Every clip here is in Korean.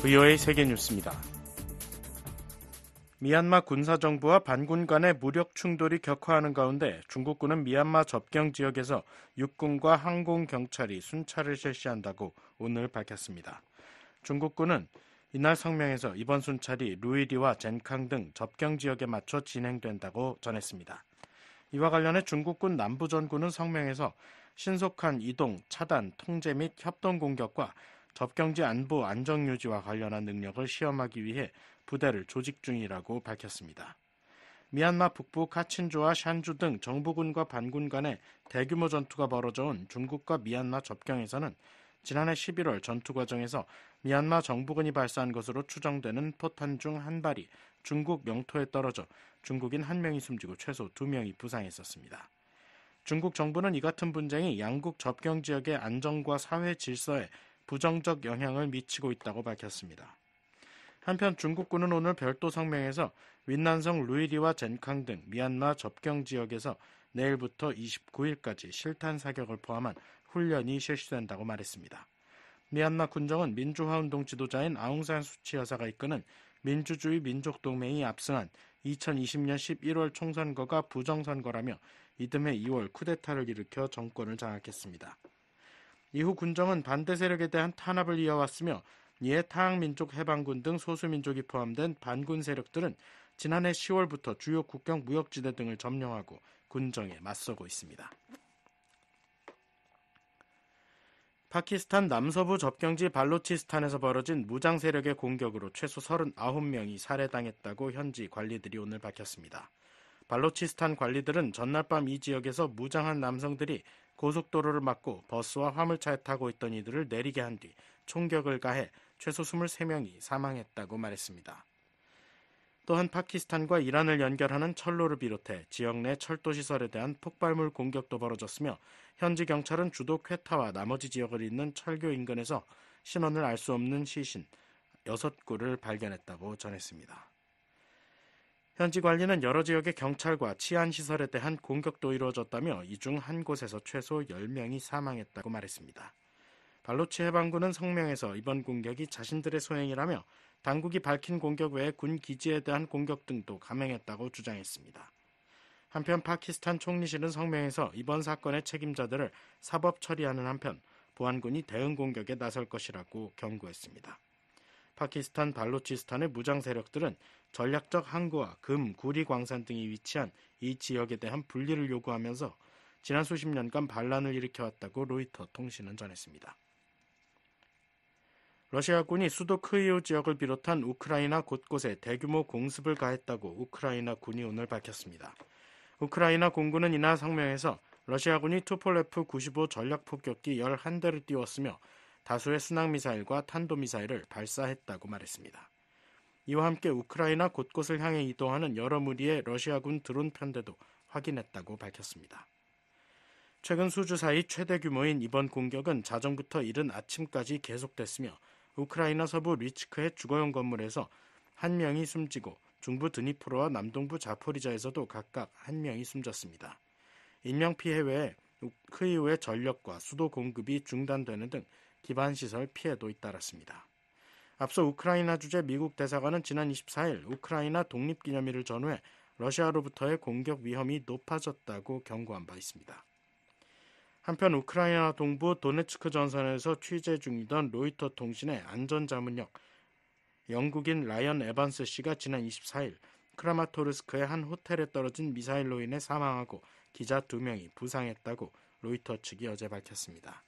VOA 세계뉴스입니다. 미얀마 군사정부와 반군 간의 무력 충돌이 격화하는 가운데 중국군은 미얀마 접경 지역에서 육군과 항공경찰이 순찰을 실시한다고 오늘 밝혔습니다. 중국군은 이날 성명에서 이번 순찰이 루이리와 젠캉 등 접경 지역에 맞춰 진행된다고 전했습니다. 이와 관련해 중국군 남부전군은 성명에서 신속한 이동, 차단, 통제 및 협동 공격과 접경지 안보 안정유지와 관련한 능력을 시험하기 위해 부대를 조직 중이라고 밝혔습니다. 미얀마 북부 카친주와 샨주 등 정부군과 반군 간의 대규모 전투가 벌어져 온 중국과 미얀마 접경에서는 지난해 11월 전투 과정에서 미얀마 정부군이 발사한 것으로 추정되는 포탄 중 한 발이 중국 영토에 떨어져 중국인 1명이 숨지고 최소 2명이 부상했었습니다. 중국 정부는 이 같은 분쟁이 양국 접경 지역의 안정과 사회 질서에 부정적 영향을 미치고 있다고 밝혔습니다. 한편 중국군은 오늘 별도 성명에서 윈난성 루이리와 젠캉 등 미얀마 접경 지역에서 내일부터 29일까지 실탄 사격을 포함한 훈련이 실시된다고 말했습니다. 미얀마 군정은 민주화운동 지도자인 아웅산 수치 여사가 이끄는 민주주의 민족동맹이 압승한 2020년 11월 총선거가 부정선거라며 이듬해 2월 쿠데타를 일으켜 정권을 장악했습니다. 이후 군정은 반대 세력에 대한 탄압을 이어왔으며 이에 타항민족 해방군 등 소수민족이 포함된 반군 세력들은 지난해 10월부터 주요 국경 무역지대 등을 점령하고 군정에 맞서고 있습니다. 파키스탄 남서부 접경지 발로치스탄에서 벌어진 무장 세력의 공격으로 최소 39명이 살해당했다고 현지 관리들이 오늘 밝혔습니다. 발로치스탄 관리들은 전날 밤 이 지역에서 무장한 남성들이 고속도로를 막고 버스와 화물차에 타고 있던 이들을 내리게 한 뒤 총격을 가해 최소 23명이 사망했다고 말했습니다. 또한 파키스탄과 이란을 연결하는 철로를 비롯해 지역 내 철도 시설에 대한 폭발물 공격도 벌어졌으며 현지 경찰은 주도 퀘타와 나머지 지역을 잇는 철교 인근에서 신원을 알 수 없는 시신 6구를 발견했다고 전했습니다. 현지 관리는 여러 지역의 경찰과 치안시설에 대한 공격도 이루어졌다며 이 중 한 곳에서 최소 10명이 사망했다고 말했습니다. 발로치 해방군은 성명에서 이번 공격이 자신들의 소행이라며 당국이 밝힌 공격 외에 군 기지에 대한 공격 등도 감행했다고 주장했습니다. 한편 파키스탄 총리실은 성명에서 이번 사건의 책임자들을 사법 처리하는 한편 보안군이 대응 공격에 나설 것이라고 경고했습니다. 파키스탄 발로치스탄의 무장 세력들은 전략적 항구와 금, 구리 광산 등이 위치한 이 지역에 대한 분리를 요구하면서 지난 수십 년간 반란을 일으켜왔다고 로이터 통신은 전했습니다. 러시아군이 수도 크이우 지역을 비롯한 우크라이나 곳곳에 대규모 공습을 가했다고 우크라이나 군이 오늘 밝혔습니다. 우크라이나 공군은 이날 성명에서 러시아군이 투폴레프 95 전략폭격기 11대를 띄웠으며 다수의 순항미사일과 탄도미사일을 발사했다고 말했습니다. 이와 함께 우크라이나 곳곳을 향해 이동하는 여러 무리의 러시아군 드론 편대도 확인했다고 밝혔습니다. 최근 수주 사이 최대 규모인 이번 공격은 자정부터 이른 아침까지 계속됐으며 우크라이나 서부 리츠크의 주거용 건물에서 1명이 숨지고 중부 드니프로와 남동부 자포리자에서도 각각 1명이 숨졌습니다. 인명피해 외에 크이우의 전력과 수도 공급이 중단되는 등 기반시설 피해도 잇따랐습니다. 앞서 우크라이나 주재 미국 대사관은 지난 24일 우크라이나 독립기념일을 전후해 러시아로부터의 공격 위험이 높아졌다고 경고한 바 있습니다. 한편 우크라이나 동부 도네츠크 전선에서 취재 중이던 로이터 통신의 안전자문역 영국인 라이언 에반스 씨가 지난 24일 크라마토르스크의 한 호텔에 떨어진 미사일로 인해 사망하고 기자 2명이 부상했다고 로이터 측이 어제 밝혔습니다.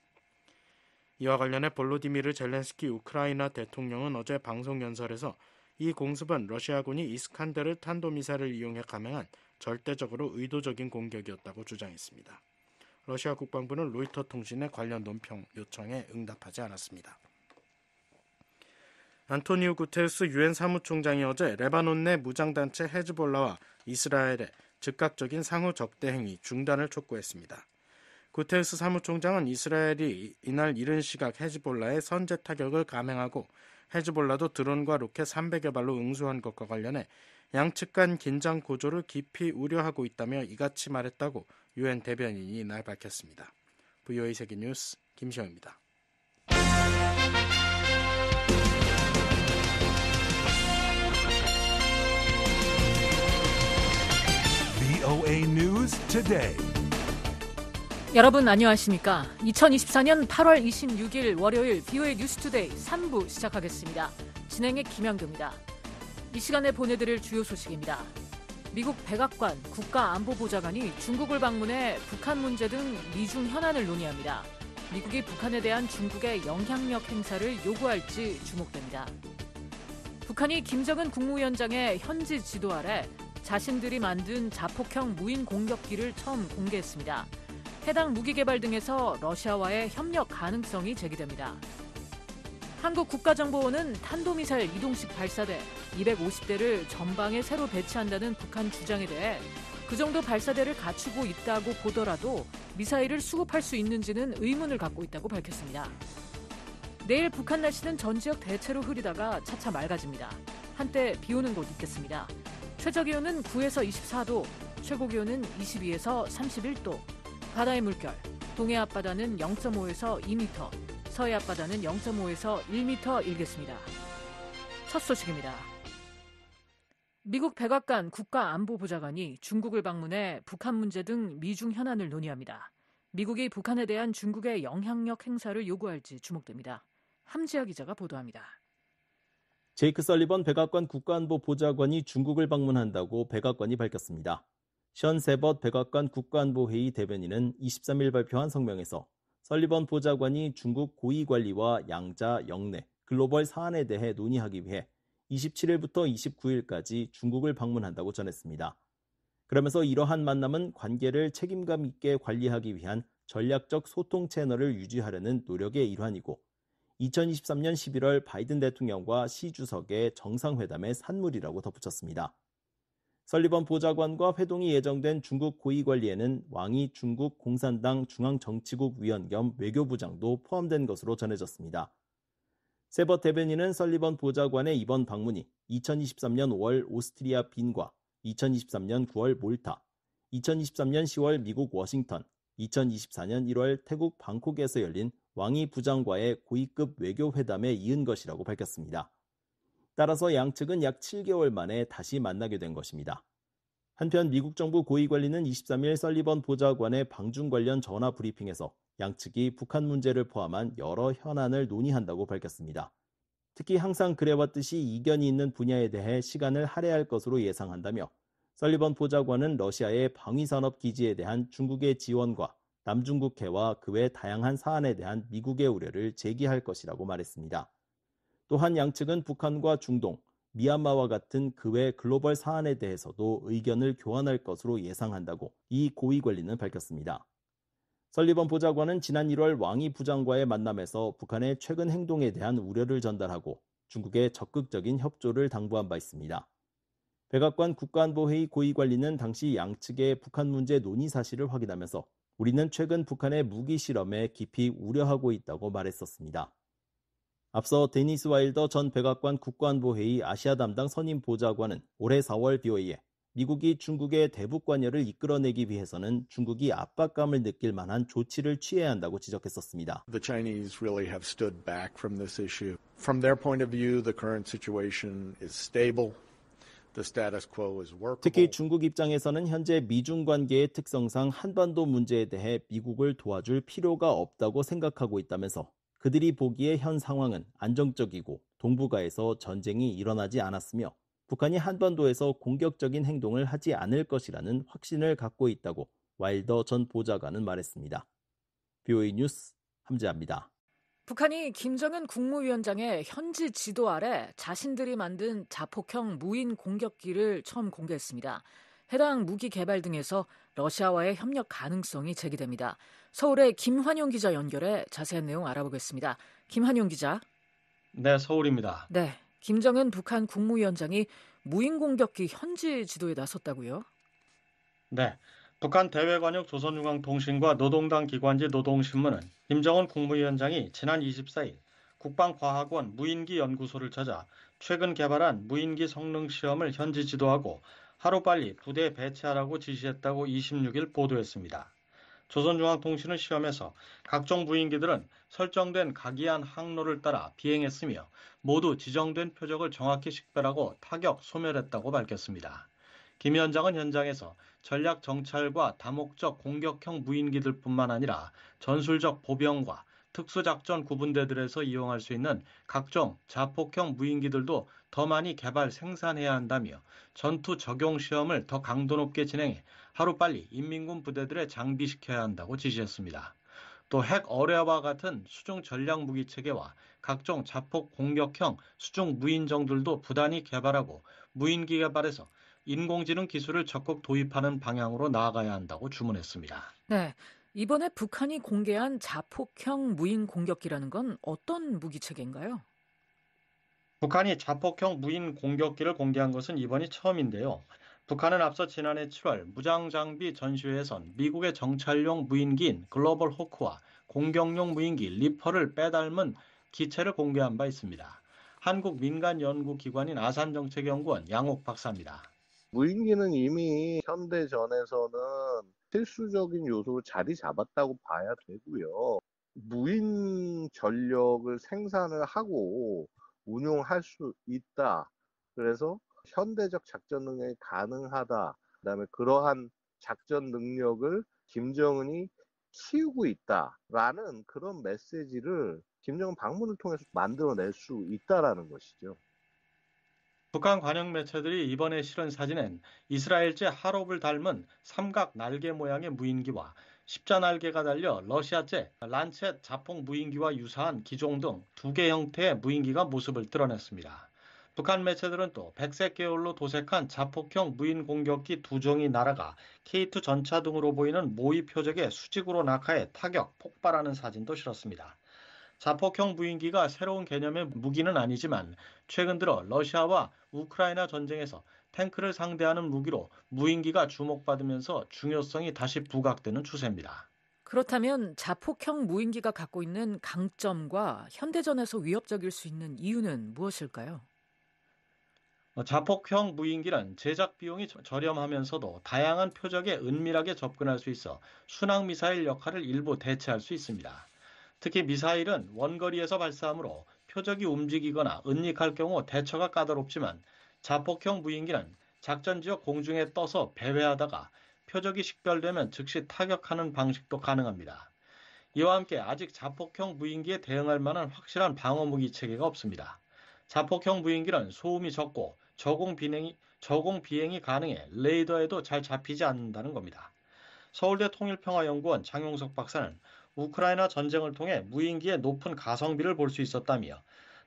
이와 관련해 볼로디미르 젤렌스키 우크라이나 대통령은 어제 방송 연설에서 이 공습은 러시아군이 이스칸데르 탄도미사일을 이용해 감행한 절대적으로 의도적인 공격이었다고 주장했습니다. 러시아 국방부는 로이터 통신의 관련 논평 요청에 응답하지 않았습니다. 안토니우 구테르스 유엔 사무총장이 어제 레바논 내 무장단체 헤즈볼라와 이스라엘의 즉각적인 상호 적대 행위 중단을 촉구했습니다. 구테르스 사무총장은 이스라엘이 이날 이른 시각 헤즈볼라의 선제 타격을 감행하고 헤즈볼라도 드론과 로켓 300여 발로 응수한 것과 관련해 양측 간 긴장 고조를 깊이 우려하고 있다며 이같이 말했다고 유엔 대변인이 이날 밝혔습니다. VOA 세계뉴스 김시영입니다. VOA News Today. 여러분 안녕하십니까? 2024년 8월 26일 월요일 VOA 뉴스투데이 3부 시작하겠습니다. 진행의 김영규입니다. 이 시간에 보내드릴 주요 소식입니다. 미국 백악관 국가안보보좌관이 중국을 방문해 북한 문제 등 미중 현안을 논의합니다. 미국이 북한에 대한 중국의 영향력 행사를 요구할지 주목됩니다. 북한이 김정은 국무위원장의 현지 지도 아래 자신들이 만든 자폭형 무인 공격기를 처음 공개했습니다. 해당 무기 개발 등에서 러시아와의 협력 가능성이 제기됩니다. 한국국가정보원은 탄도미사일 이동식 발사대 250대를 전방에 새로 배치한다는 북한 주장에 대해 그 정도 발사대를 갖추고 있다고 보더라도 미사일을 수급할 수 있는지는 의문을 갖고 있다고 밝혔습니다. 내일 북한 날씨는 전 지역 대체로 흐리다가 차차 맑아집니다. 한때 비 오는 곳 있겠습니다. 최저기온은 9에서 24도, 최고기온은 22에서 31도, 바다의 물결, 동해 앞바다는 0.5에서 2m, 서해 앞바다는 0.5에서 1m 일겠습니다. 첫 소식입니다. 미국 백악관 국가안보보좌관이 중국을 방문해 북한 문제 등 미중 현안을 논의합니다. 미국이 북한에 대한 중국의 영향력 행사를 요구할지 주목됩니다. 함지아 기자가 보도합니다. 제이크 설리번 백악관 국가안보보좌관이 중국을 방문한다고 백악관이 밝혔습니다. 션 세벗 백악관 국가안보회의 대변인은 23일 발표한 성명에서 설리번 보좌관이 중국 고위관리와 양자, 영내, 글로벌 사안에 대해 논의하기 위해 27일부터 29일까지 중국을 방문한다고 전했습니다. 그러면서 이러한 만남은 관계를 책임감 있게 관리하기 위한 전략적 소통 채널을 유지하려는 노력의 일환이고 2023년 11월 바이든 대통령과 시 주석의 정상회담의 산물이라고 덧붙였습니다. 설리번 보좌관과 회동이 예정된 중국 고위관리에는 왕이 중국 공산당 중앙정치국 위원 겸 외교부장도 포함된 것으로 전해졌습니다. 세벗 대변인은 설리번 보좌관의 이번 방문이 2023년 5월 오스트리아 빈과 2023년 9월 몰타, 2023년 10월 미국 워싱턴, 2024년 1월 태국 방콕에서 열린 왕이 부장과의 고위급 외교회담에 이은 것이라고 밝혔습니다. 따라서 양측은 약 7개월 만에 다시 만나게 된 것입니다. 한편 미국 정부 고위관리는 23일 설리번 보좌관의 방중 관련 전화 브리핑에서 양측이 북한 문제를 포함한 여러 현안을 논의한다고 밝혔습니다. 특히 항상 그래왔듯이 이견이 있는 분야에 대해 시간을 할애할 것으로 예상한다며 설리번 보좌관은 러시아의 방위산업 기지에 대한 중국의 지원과 남중국해와 그 외 다양한 사안에 대한 미국의 우려를 제기할 것이라고 말했습니다. 또한 양측은 북한과 중동, 미얀마와 같은 그 외 글로벌 사안에 대해서도 의견을 교환할 것으로 예상한다고 이 고위관리는 밝혔습니다. 설리번 보좌관은 지난 1월 왕이 부장과의 만남에서 북한의 최근 행동에 대한 우려를 전달하고 중국의 적극적인 협조를 당부한 바 있습니다. 백악관 국가안보회의 고위관리는 당시 양측의 북한 문제 논의 사실을 확인하면서 우리는 최근 북한의 무기 실험에 깊이 우려하고 있다고 말했었습니다. 앞서 데니스 와일더 전 백악관 국가안보회의 아시아 담당 선임 보좌관은 올해 4월 BOA에 미국이 중국의 대북 관여를 이끌어내기 위해서는 중국이 압박감을 느낄 만한 조치를 취해야 한다고 지적했었습니다. The Chinese really have stood back from this issue. From their point of view, the current situation is stable. The status quo is workable. 특히 중국 입장에서는 현재 미중 관계의 특성상 한반도 문제에 대해 미국을 도와줄 필요가 없다고 생각하고 있다면서 그들이 보기에 현 상황은 안정적이고 동북아에서 전쟁이 일어나지 않았으며 북한이 한반도에서 공격적인 행동을 하지 않을 것이라는 확신을 갖고 있다고 와일더 전 보좌관은 말했습니다. VOA 뉴스 함지아입니다. 북한이 김정은 국무위원장의 현지 지도 아래 자신들이 만든 자폭형 무인 공격기를 처음 공개했습니다. 해당 무기 개발 등에서 러시아와의 협력 가능성이 제기됩니다. 서울의 김환용 기자 연결해 자세한 내용 알아보겠습니다. 김환용 기자. 네, 서울입니다. 네, 김정은 북한 국무위원장이 무인 공격기 현지 지도에 나섰다고요? 네, 북한 대외관역 조선중앙통신과 노동당 기관지 노동신문은 김정은 국무위원장이 지난 24일 국방과학원 무인기 연구소를 찾아 최근 개발한 무인기 성능 시험을 현지 지도하고 하루빨리 부대 배치하라고 지시했다고 26일 보도했습니다. 조선중앙통신은 시험에서 각종 무인기들은 설정된 각이한 항로를 따라 비행했으며 모두 지정된 표적을 정확히 식별하고 타격, 소멸했다고 밝혔습니다. 김 위원장은 현장에서 전략 정찰과 다목적 공격형 무인기들뿐만 아니라 전술적 보병과 특수작전 구분대들에서 이용할 수 있는 각종 자폭형 무인기들도 더 많이 개발 생산해야 한다며 전투 적용 시험을 더 강도 높게 진행해 하루빨리 인민군 부대들에 장비시켜야 한다고 지시했습니다. 또 핵 어뢰와 같은 수중 전략 무기 체계와 각종 자폭 공격형 수중 무인정들도 부단히 개발하고 무인기 개발에서 인공지능 기술을 적극 도입하는 방향으로 나아가야 한다고 주문했습니다. 네, 이번에 북한이 공개한 자폭형 무인 공격기라는 건 어떤 무기 체계인가요? 북한이 자폭형 무인 공격기를 공개한 것은 이번이 처음인데요. 북한은 앞서 지난해 7월 무장장비 전시회에선 미국의 정찰용 무인기인 글로벌 호크와 공격용 무인기 리퍼를 빼닮은 기체를 공개한 바 있습니다. 한국 민간연구기관인 아산정책연구원 양옥 박사입니다. 무인기는 이미 현대전에서는 필수적인 요소로 자리 잡았다고 봐야 되고요. 무인 전력을 생산을 하고 운용할 수 있다. 그래서 현대적 작전 능력이 가능하다. 그다음에 그러한 작전 능력을 김정은이 키우고 있다라는 그런 메시지를 김정은 방문을 통해서 만들어낼 수 있다라는 것이죠. 북한 관영 매체들이 이번에 실은 사진엔 이스라엘제 하롭을 닮은 삼각 날개 모양의 무인기와 십자 날개가 달려 러시아제 란쳇 자폭 무인기와 유사한 기종 등 2개 형태의 무인기가 모습을 드러냈습니다. 북한 매체들은 또 백색 계열로 도색한 자폭형 무인 공격기 2종이 날아가 K2 전차 등으로 보이는 모의 표적에 수직으로 낙하해 타격, 폭발하는 사진도 실었습니다. 자폭형 무인기가 새로운 개념의 무기는 아니지만 최근 들어 러시아와 우크라이나 전쟁에서 탱크를 상대하는 무기로 무인기가 주목받으면서 중요성이 다시 부각되는 추세입니다. 그렇다면 자폭형 무인기가 갖고 있는 강점과 현대전에서 위협적일 수 있는 이유는 무엇일까요? 자폭형 무인기는 제작 비용이 저렴하면서도 다양한 표적에 은밀하게 접근할 수 있어 순항미사일 역할을 일부 대체할 수 있습니다. 특히 미사일은 원거리에서 발사하므로 표적이 움직이거나 은닉할 경우 대처가 까다롭지만 자폭형 무인기는 작전지역 공중에 떠서 배회하다가 표적이 식별되면 즉시 타격하는 방식도 가능합니다. 이와 함께 아직 자폭형 무인기에 대응할 만한 확실한 방어무기 체계가 없습니다. 자폭형 무인기는 소음이 적고 저공 비행이 가능해 레이더에도 잘 잡히지 않는다는 겁니다. 서울대 통일평화연구원 장용석 박사는 우크라이나 전쟁을 통해 무인기의 높은 가성비를 볼 수 있었다며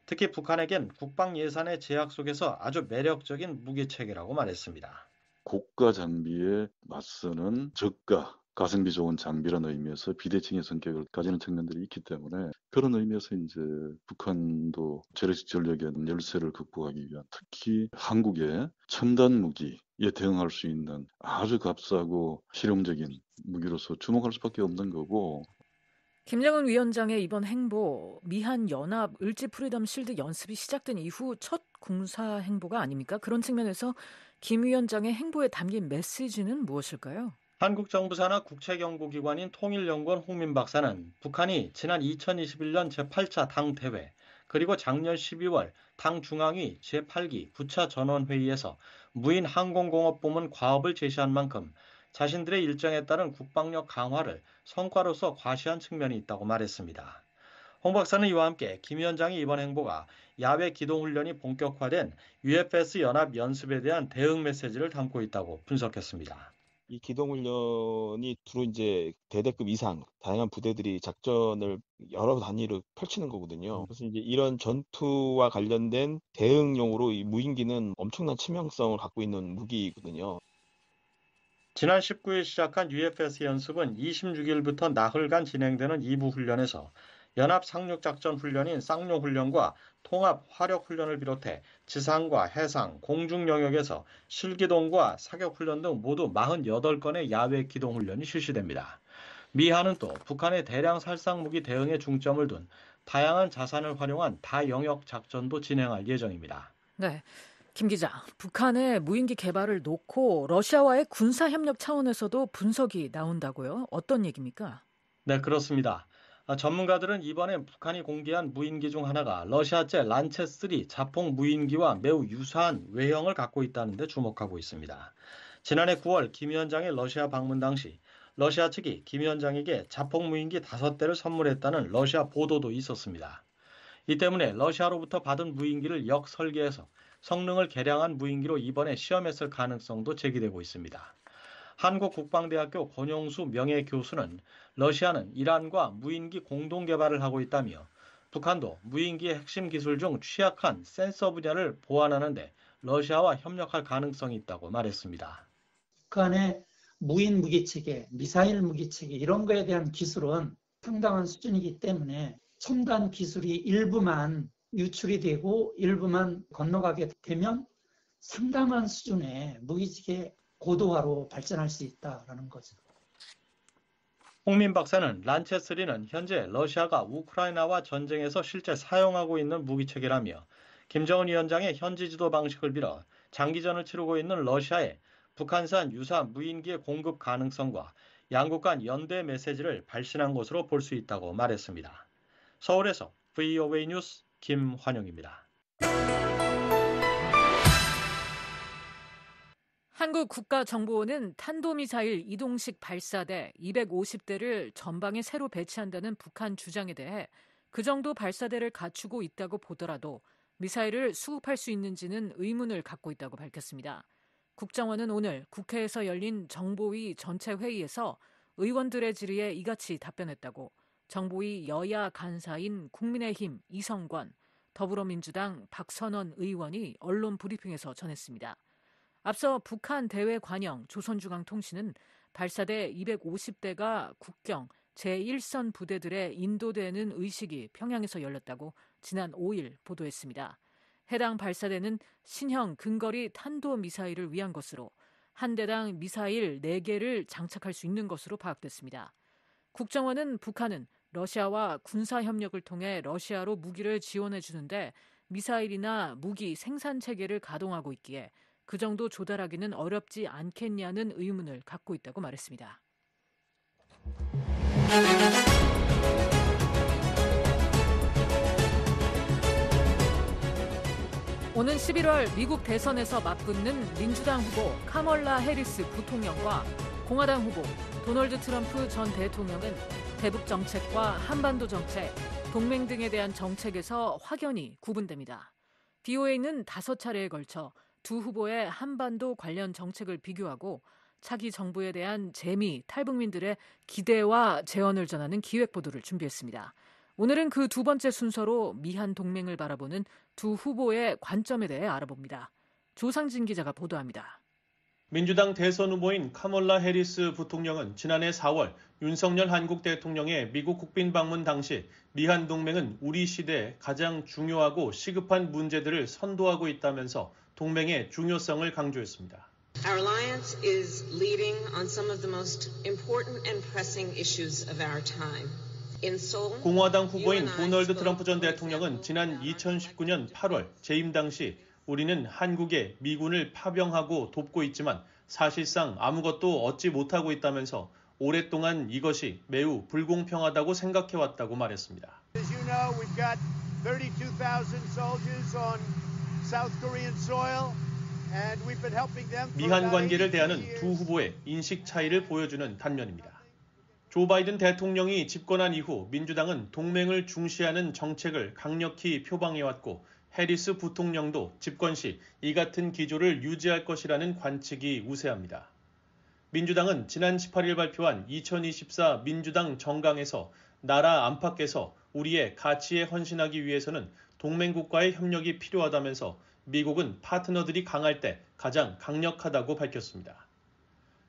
특히 북한에겐 국방 예산의 제약 속에서 아주 매력적인 무기체계라고 말했습니다. 고가 장비에 맞서는 저가 가성비 좋은 장비라는 의미에서 비대칭의 성격을 가지는 측면들이 있기 때문에 그런 의미에서 이제 북한도 재래식 전력의 열세를 극복하기 위한 특히 한국의 첨단 무기에 대응할 수 있는 아주 값싸고 실용적인 무기로서 주목할 수밖에 없는 거고. 김정은 위원장의 이번 행보, 미한 연합 을지 프리덤 실드 연습이 시작된 이후 첫 군사 행보가 아닙니까? 그런 측면에서 김 위원장의 행보에 담긴 메시지는 무엇일까요? 한국 정부 산하 국책연구기관인 통일연구원 홍민 박사는 북한이 지난 2021년 제8차 당 대회 그리고 작년 12월 당 중앙위 제8기 9차 전원회의에서 무인 항공공업부문 과업을 제시한 만큼 자신들의 일정에 따른 국방력 강화를 성과로서 과시한 측면이 있다고 말했습니다. 홍 박사는 이와 함께 김 위원장의 이번 행보가 야외 기동훈련이 본격화된 UFS 연합 연습에 대한 대응 메시지를 담고 있다고 분석했습니다. 이 기동훈련이 주로 이제 대대급 이상 다양한 부대들이 작전을 여러 단위로 펼치는 거거든요. 그래서 이제 이런 전투와 관련된 대응용으로 이 무인기는 엄청난 치명성을 갖고 있는 무기거든요. 지난 19일 시작한 UFS 연습은 26일부터 나흘간 진행되는 2부 훈련에서 연합 상륙작전 훈련인 쌍용훈련과 통합 화력훈련을 비롯해 지상과 해상, 공중 영역에서 실기동과 사격훈련 등 모두 48건의 야외 기동훈련이 실시됩니다. 미한은 또 북한의 대량 살상무기 대응에 중점을 둔 다양한 자산을 활용한 다영역 작전도 진행할 예정입니다. 네, 김 기자, 북한의 무인기 개발을 놓고 러시아와의 군사협력 차원에서도 분석이 나온다고요? 어떤 얘기입니까? 네, 그렇습니다. 전문가들은 이번에 북한이 공개한 무인기 중 하나가 러시아제 란쳇3 자폭 무인기와 매우 유사한 외형을 갖고 있다는 데 주목하고 있습니다. 지난해 9월 김 위원장의 러시아 방문 당시 러시아 측이 김 위원장에게 자폭 무인기 5대를 선물했다는 러시아 보도도 있었습니다. 이 때문에 러시아로부터 받은 무인기를 역설계해서 성능을 개량한 무인기로 이번에 시험했을 가능성도 제기되고 있습니다. 한국국방대학교 권용수 명예교수는 러시아는 이란과 무인기 공동 개발을 하고 있다며 북한도 무인기의 핵심 기술 중 취약한 센서 분야를 보완하는 데 러시아와 협력할 가능성이 있다고 말했습니다. 북한의 무인 무기체계, 미사일 무기체계 이런 거에 대한 기술은 상당한 수준이기 때문에 첨단 기술이 일부만 유출이 되고 일부만 건너가게 되면 상당한 수준의 무기체계 고도화로 발전할 수 있다라는 거죠. 홍민 박사는 란체3는 현재 러시아가 우크라이나와 전쟁에서 실제 사용하고 있는 무기체계라며 김정은 위원장의 현지 지도 방식을 빌어 장기전을 치르고 있는 러시아에 북한산 유사 무인기의 공급 가능성과 양국 간 연대 메시지를 발신한 것으로 볼 수 있다고 말했습니다. 서울에서 VOA 뉴스 김환영입니다. 한국국가정보원은 탄도미사일 이동식 발사대 250대를 전방에 새로 배치한다는 북한 주장에 대해 그 정도 발사대를 갖추고 있다고 보더라도 미사일을 수급할 수 있는지는 의문을 갖고 있다고 밝혔습니다. 국정원은 오늘 국회에서 열린 정보위 전체 회의에서 의원들의 질의에 이같이 답변했다고 정보위 여야 간사인 국민의힘 이성권, 더불어민주당 박선원 의원이 언론 브리핑에서 전했습니다. 앞서 북한 대외 관영 조선중앙통신은 발사대 250대가 국경 제1선 부대들에 인도되는 의식이 평양에서 열렸다고 지난 5일 보도했습니다. 해당 발사대는 신형 근거리 탄도미사일을 위한 것으로 한 대당 미사일 4개를 장착할 수 있는 것으로 파악됐습니다. 국정원은 북한은 러시아와 군사협력을 통해 러시아로 무기를 지원해 주는데 미사일이나 무기 생산 체계를 가동하고 있기에 그 정도 조달하기는 어렵지 않겠냐는 의문을 갖고 있다고 말했습니다. 오는 11월 미국 대선에서 맞붙는 민주당 후보 카멀라 해리스 부통령과 공화당 후보 도널드 트럼프 전 대통령은 대북 정책과 한반도 정책, 동맹 등에 대한 정책에서 확연히 구분됩니다. BOA는 5차례에 걸쳐 두 후보의 한반도 관련 정책을 비교하고 차기 정부에 대한 재미, 탈북민들의 기대와 제언을 전하는 기획보도를 준비했습니다. 오늘은 그 두 번째 순서로 미한 동맹을 바라보는 두 후보의 관점에 대해 알아봅니다. 조상진 기자가 보도합니다. 민주당 대선 후보인 카멀라 해리스 부통령은 지난해 4월 윤석열 한국 대통령의 미국 국빈 방문 당시 미한 동맹은 우리 시대에 가장 중요하고 시급한 문제들을 선도하고 있다면서 동맹의 중요성을 강조했습니다. Our alliance is leading on some of the most important and pressing issues of our time. 공화당 후보인 도널드 트럼프 전 대통령은 지난 2019년 8월 재임 당시 우리는 한국에 미군을 파병하고 돕고 있지만 사실상 아무것도 얻지 못하고 있다면서 오랫동안 이것이 매우 불공평하다고 생각해왔다고 말했습니다. As you know, we've got 32,000 soldiers on South Korean soil, and we've been helping them. 미한 관계를 대하는 두 후보의 인식 차이를 보여주는 단면입니다. 조 바이든 대통령이 집권한 이후 민주당은 동맹을 중시하는 정책을 강력히 표방해왔고 해리스 부통령도 집권 시 이 같은 기조를 유지할 것이라는 관측이 우세합니다. 민주당은 지난 18일 발표한 2024 민주당 정강에서 나라 안팎에서 우리의 가치에 헌신하기 위해서는 동맹국과의 협력이 필요하다면서 미국은 파트너들이 강할 때 가장 강력하다고 밝혔습니다.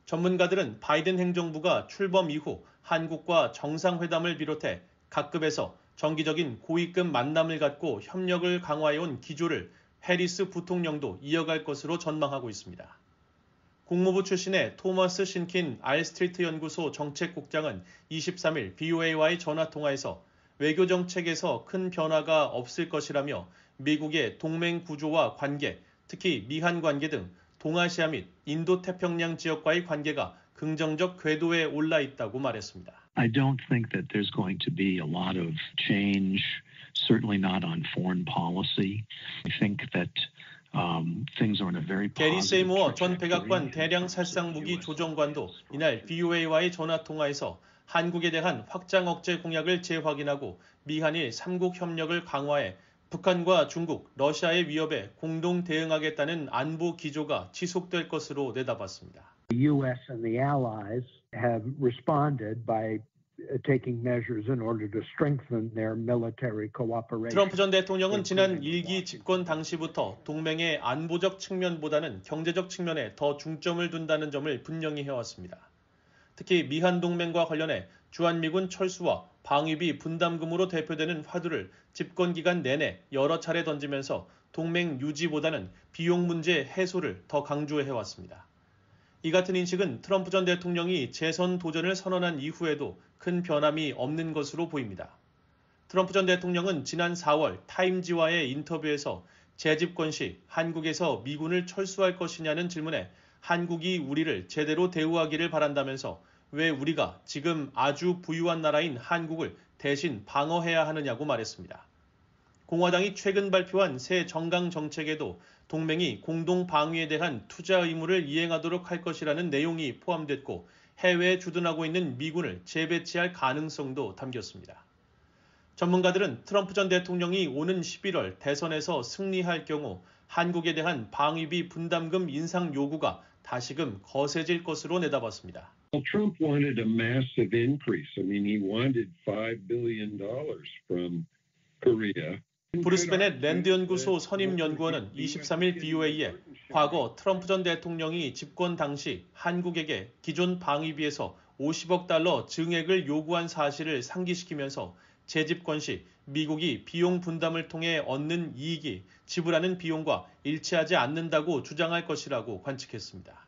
전문가들은 바이든 행정부가 출범 이후 한국과 정상회담을 비롯해 각급에서 정기적인 고위급 만남을 갖고 협력을 강화해온 기조를 해리스 부통령도 이어갈 것으로 전망하고 있습니다. 국무부 출신의 토머스 신킨 알스트리트 연구소 정책국장은 23일 BOA와의 전화통화에서 외교 정책에서 큰 변화가 없을 것이라며 미국의 동맹 구조와 관계, 특히 미한 관계 등 동아시아 및 인도태평양 지역과의 관계가 긍정적 궤도에 올라 있다고 말했습니다. I don't think that there's going to be a lot of change, certainly not on foreign policy. I think that things are in a very 게리 positive 세이무어 전 trajectory 백악관 in 대량 terms of 살상 무기 US 조정관도 이날 VOA와의 전화 통화에서 한국에 대한 확장 억제 공약을 재확인하고 미한일 3국 협력을 강화해 북한과 중국, 러시아의 위협에 공동 대응하겠다는 안보 기조가 지속될 것으로 내다봤습니다. The U.S. and the allies have responded by taking measures in order to strengthen their military cooperation. 트럼프 전 대통령은 지난 1기 집권 당시부터 동맹의 안보적 측면보다는 경제적 측면에 더 중점을 둔다는 점을 분명히 해왔습니다. 특히 미한 동맹과 관련해 주한미군 철수와 방위비 분담금으로 대표되는 화두를 집권 기간 내내 여러 차례 던지면서 동맹 유지보다는 비용 문제 해소를 더 강조해왔습니다. 이 같은 인식은 트럼프 전 대통령이 재선 도전을 선언한 이후에도 큰 변함이 없는 것으로 보입니다. 트럼프 전 대통령은 지난 4월 타임지와의 인터뷰에서 재집권 시 한국에서 미군을 철수할 것이냐는 질문에 한국이 우리를 제대로 대우하기를 바란다면서 왜 우리가 지금 아주 부유한 나라인 한국을 대신 방어해야 하느냐고 말했습니다. 공화당이 최근 발표한 새 정강 정책에도 동맹이 공동 방위에 대한 투자 의무를 이행하도록 할 것이라는 내용이 포함됐고 해외에 주둔하고 있는 미군을 재배치할 가능성도 담겼습니다. 전문가들은 트럼프 전 대통령이 오는 11월 대선에서 승리할 경우 한국에 대한 방위비 분담금 인상 요구가 다시금 거세질 것으로 내다봤습니다. Well, Trump wanted a massive increase. I mean, he wanted $5 billion from Korea. 브루스 베넷 랜드 연구소 선임 연구원은 23일 BOA에 과거 트럼프 전 대통령이 집권 당시 한국에게 기존 방위비에서 50억 달러 증액을 요구한 사실을 상기시키면서 재집권 시 미국이 비용 분담을 통해 얻는 이익이 지불하는 비용과 일치하지 않는다고 주장할 것이라고 관측했습니다.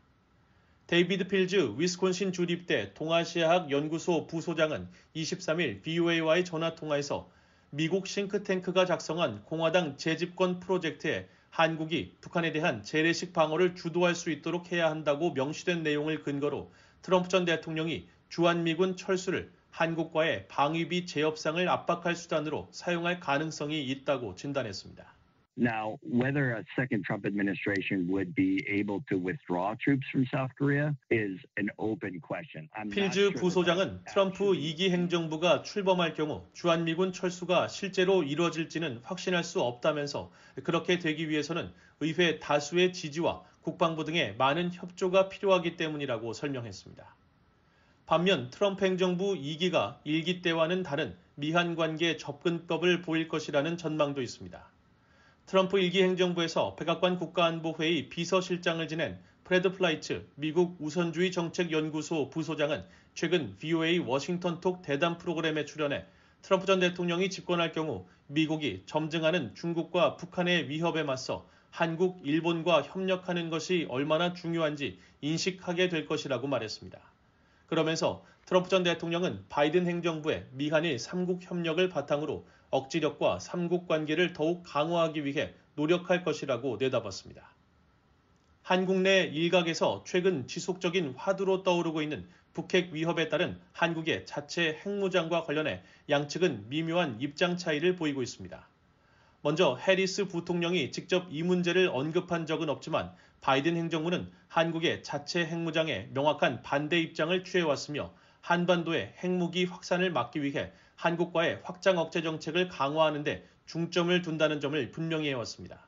데이비드 필즈 위스콘신 주립대 동아시아학 연구소 부소장은 23일 BOA와의 전화통화에서 미국 싱크탱크가 작성한 공화당 재집권 프로젝트에 한국이 북한에 대한 재래식 방어를 주도할 수 있도록 해야 한다고 명시된 내용을 근거로 트럼프 전 대통령이 주한미군 철수를 한국과의 방위비 재협상을 압박할 수단으로 사용할 가능성이 있다고 진단했습니다. Now, whether a second Trump administration would be able to withdraw troops from South Korea is an open question. 필즈 부소장은 트럼프 2기 행정부가 출범할 경우 주한미군 철수가 실제로 이루어질지는 확신할 수 없다면서 그렇게 되기 위해서는 의회 다수의 지지와 국방부 등의 많은 협조가 필요하기 때문이라고 설명했습니다. 반면 트럼프 행정부 2기가 1기 때와는 다른 미한 관계 접근법을 보일 것이라는 전망도 있습니다. 트럼프 1기 행정부에서 백악관 국가안보회의 비서실장을 지낸 프레드 플라이츠 미국 우선주의 정책연구소 부소장은 최근 VOA 워싱턴톡 대담 프로그램에 출연해 트럼프 전 대통령이 집권할 경우 미국이 점증하는 중국과 북한의 위협에 맞서 한국, 일본과 협력하는 것이 얼마나 중요한지 인식하게 될 것이라고 말했습니다. 그러면서 트럼프 전 대통령은 바이든 행정부의 미한일 3국 협력을 바탕으로 억지력과 3국 관계를 더욱 강화하기 위해 노력할 것이라고 내다봤습니다. 한국 내 일각에서 최근 지속적인 화두로 떠오르고 있는 북핵 위협에 따른 한국의 자체 핵무장과 관련해 양측은 미묘한 입장 차이를 보이고 있습니다. 먼저 해리스 부통령이 직접 이 문제를 언급한 적은 없지만 바이든 행정부는 한국의 자체 핵무장에 명확한 반대 입장을 취해왔으며 한반도의 핵무기 확산을 막기 위해 한국과의 확장 억제 정책을 강화하는 데 중점을 둔다는 점을 분명히 해왔습니다.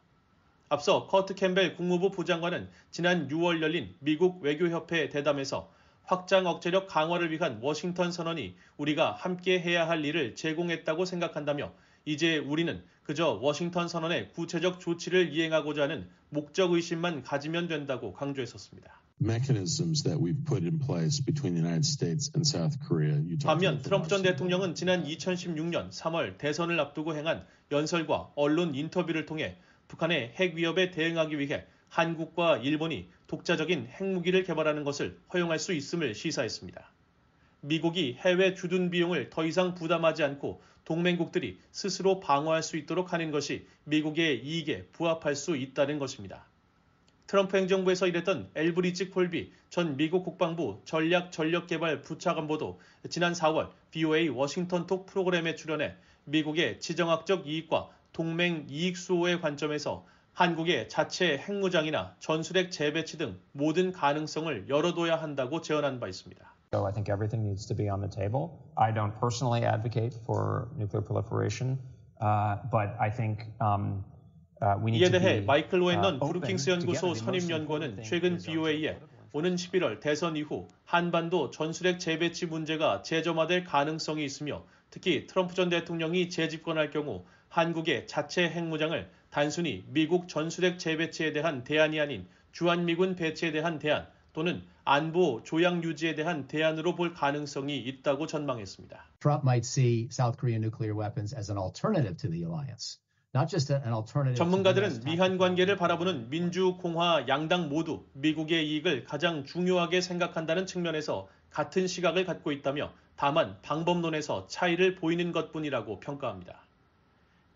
앞서 커트 캠벨 국무부 부장관은 지난 6월 열린 미국 외교협회 대담에서 확장 억제력 강화를 위한 워싱턴 선언이 우리가 함께 해야 할 일을 제공했다고 생각한다며 이제 우리는 그저 워싱턴 선언의 구체적 조치를 이행하고자 하는 목적의식만 가지면 된다고 강조했었습니다. mechanisms that we've put in place between the United States and South Korea. 반면 트럼프 전 대통령은 지난 2016년 3월 대선을 앞두고 행한 연설과 언론 인터뷰를 통해 북한의 핵 위협에 대응하기 위해 한국과 일본이 독자적인 핵무기를 개발하는 것을 허용할 수 있음을 시사했습니다. 미국이 해외 주둔 비용을 더 이상 부담하지 않고 동맹국들이 스스로 방어할 수 있도록 하는 것이 미국의 이익에 부합할 수 있다는 것입니다. 트럼프 행정부에서 일했던 엘브리지 콜비 전 미국 국방부 전략전력개발 부차관보도 지난 4월 BOA 워싱턴톡 프로그램에 출연해 미국의 지정학적 이익과 동맹 이익 수호의 관점에서 한국의 자체 핵무장이나 전술핵 재배치 등 모든 가능성을 열어둬야 한다고 제언한 바 있습니다. So I think everything needs to be on the table. I don't personally advocate for nuclear proliferation, but I think we need 이에 to 대해 be 마이클 오웬넌 open 브루킹스 to 연구소 get the most 선임연구원은 important 최근 thing is BOA에 오는 11월 대선 이후 한반도 전술핵 재배치 문제가 재점화될 가능성이 있으며 특히 트럼프 전 대통령이 재집권할 경우 한국의 자체 핵무장을 단순히 미국 전술핵 재배치에 대한 대안이 아닌 주한미군 배치에 대한 대안 또는 안보 조약 유지에 대한 대안으로 볼 가능성이 있다고 전망했습니다. Trump might see South Korean nuclear weapons as an alternative to the alliance. Not just an alternative. 전문가들은 미한 관계를 바라보는 민주, 공화, 양당 모두 미국의 이익을 가장 중요하게 생각한다는 측면에서 같은 시각을 갖고 있다며 다만 방법론에서 차이를 보이는 것뿐이라고 평가합니다.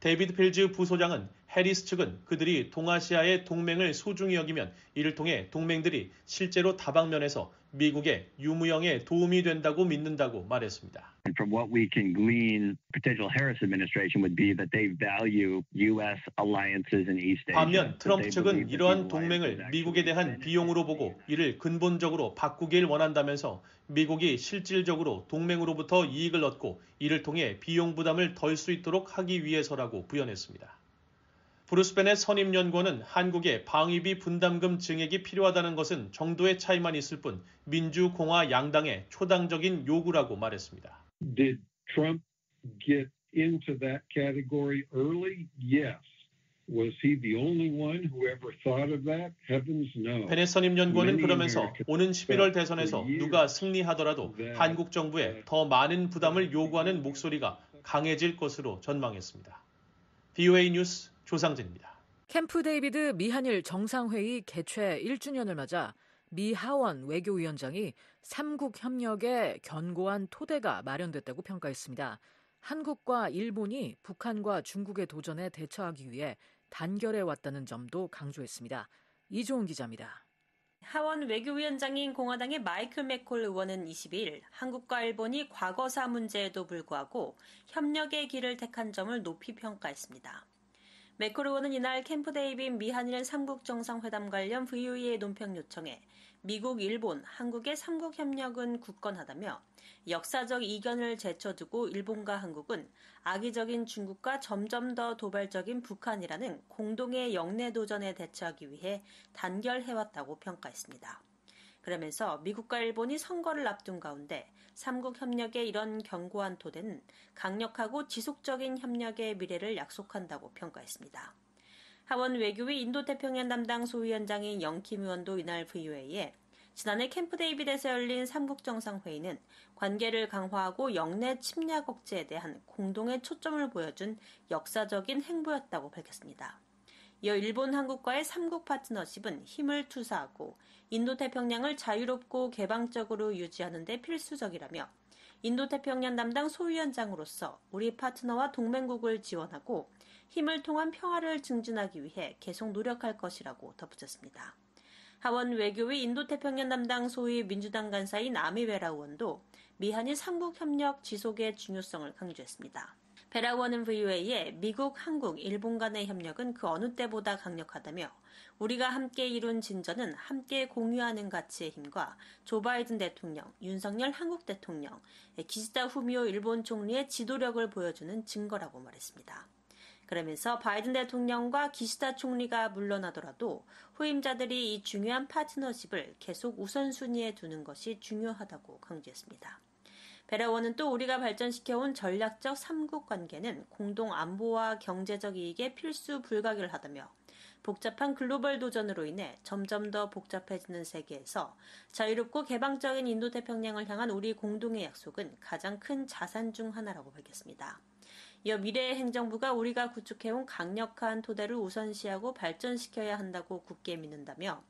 데이비드 필즈 부소장은 해리스 측은 그들이 동아시아의 동맹을 소중히 여기면 이를 통해 동맹들이 실제로 다방면에서 미국의 유무형에 도움이 된다고 믿는다고 말했습니다. And from what we can glean, potential Harris administration would be that they value U.S. alliances in East Asia. 반면 트럼프 측은 이러한 동맹을 미국에 대한 비용으로 보고 이를 근본적으로 바꾸길 원한다면서 미국이 실질적으로 동맹으로부터 이익을 얻고 이를 통해 비용 부담을 덜 수 있도록 하기 위해서라고 부연했습니다. 브루스 베넷 선임연구원은 한국의 방위비 분담금 증액이 필요하다는 것은 정도의 차이만 있을 뿐 민주, 공화 양당의 초당적인 요구라고 말했습니다. Did Trump get into that category early? Yes. Was he the only one who ever thought of that? Heavens no. 베넷 선임연구원은 그러면서 오는 11월 대선에서 누가 승리하더라도 한국 정부에 더 많은 부담을 요구하는 목소리가 강해질 것으로 전망했습니다. BOA 뉴스 조상진입니다. 캠프 데이비드 미한일 정상회의 개최 1주년을 맞아 미 하원 외교위원장이 삼국 협력에 견고한 토대가 마련됐다고 평가했습니다. 한국과 일본이 북한과 중국의 도전에 대처하기 위해 단결해 왔다는 점도 강조했습니다. 이종훈 기자입니다. 하원 외교위원장인 공화당의 마이클 맥콜 의원은 22일 한국과 일본이 과거사 문제에도 불구하고 협력의 길을 택한 점을 높이 평가했습니다. 맥콜 의원은 이날 캠프 데이빗 미한일 삼국정상회담 관련 VOA의 논평 요청에 미국, 일본, 한국의 삼국협력은 굳건하다며 역사적 이견을 제쳐두고 일본과 한국은 악의적인 중국과 점점 더 도발적인 북한이라는 공동의 영내 도전에 대처하기 위해 단결해왔다고 평가했습니다. 그러면서 미국과 일본이 선거를 앞둔 가운데 삼국협력의 이런 견고한 토대는 강력하고 지속적인 협력의 미래를 약속한다고 평가했습니다. 하원 외교위 인도태평양 담당 소위원장인 영킴 의원도 이날 VOA에 지난해 캠프 데이빗에서 열린 삼국정상회의는 관계를 강화하고 영내 침략 억제에 대한 공동의 초점을 보여준 역사적인 행보였다고 밝혔습니다. 이어 일본, 한국과의 삼국 파트너십은 힘을 투사하고 인도태평양을 자유롭고 개방적으로 유지하는 데 필수적이라며 인도태평양 담당 소위원장으로서 우리 파트너와 동맹국을 지원하고 힘을 통한 평화를 증진하기 위해 계속 노력할 것이라고 덧붙였습니다. 하원 외교위 인도태평양 담당 소위 민주당 간사인 아미베라 의원도 미한일 삼국협력 지속의 중요성을 강조했습니다. 베라 의원은 VOA에 미국, 한국, 일본 간의 협력은 그 어느 때보다 강력하다며 우리가 함께 이룬 진전은 함께 공유하는 가치의 힘과 조 바이든 대통령, 윤석열 한국 대통령, 기시다 후미오 일본 총리의 지도력을 보여주는 증거라고 말했습니다. 그러면서 바이든 대통령과 기시다 총리가 물러나더라도 후임자들이 이 중요한 파트너십을 계속 우선순위에 두는 것이 중요하다고 강조했습니다. 베라 의원은 또 우리가 발전시켜온 전략적 삼국 관계는 공동 안보와 경제적 이익에 필수 불가결하다며 복잡한 글로벌 도전으로 인해 점점 더 복잡해지는 세계에서 자유롭고 개방적인 인도태평양을 향한 우리 공동의 약속은 가장 큰 자산 중 하나라고 밝혔습니다. 이어 미래의 행정부가 우리가 구축해온 강력한 토대를 우선시하고 발전시켜야 한다고 굳게 믿는다며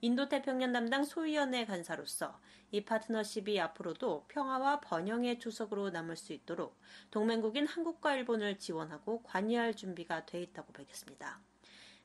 인도태평양 담당 소위원회 간사로서 이 파트너십이 앞으로도 평화와 번영의 초석으로 남을 수 있도록 동맹국인 한국과 일본을 지원하고 관여할 준비가 돼 있다고 밝혔습니다.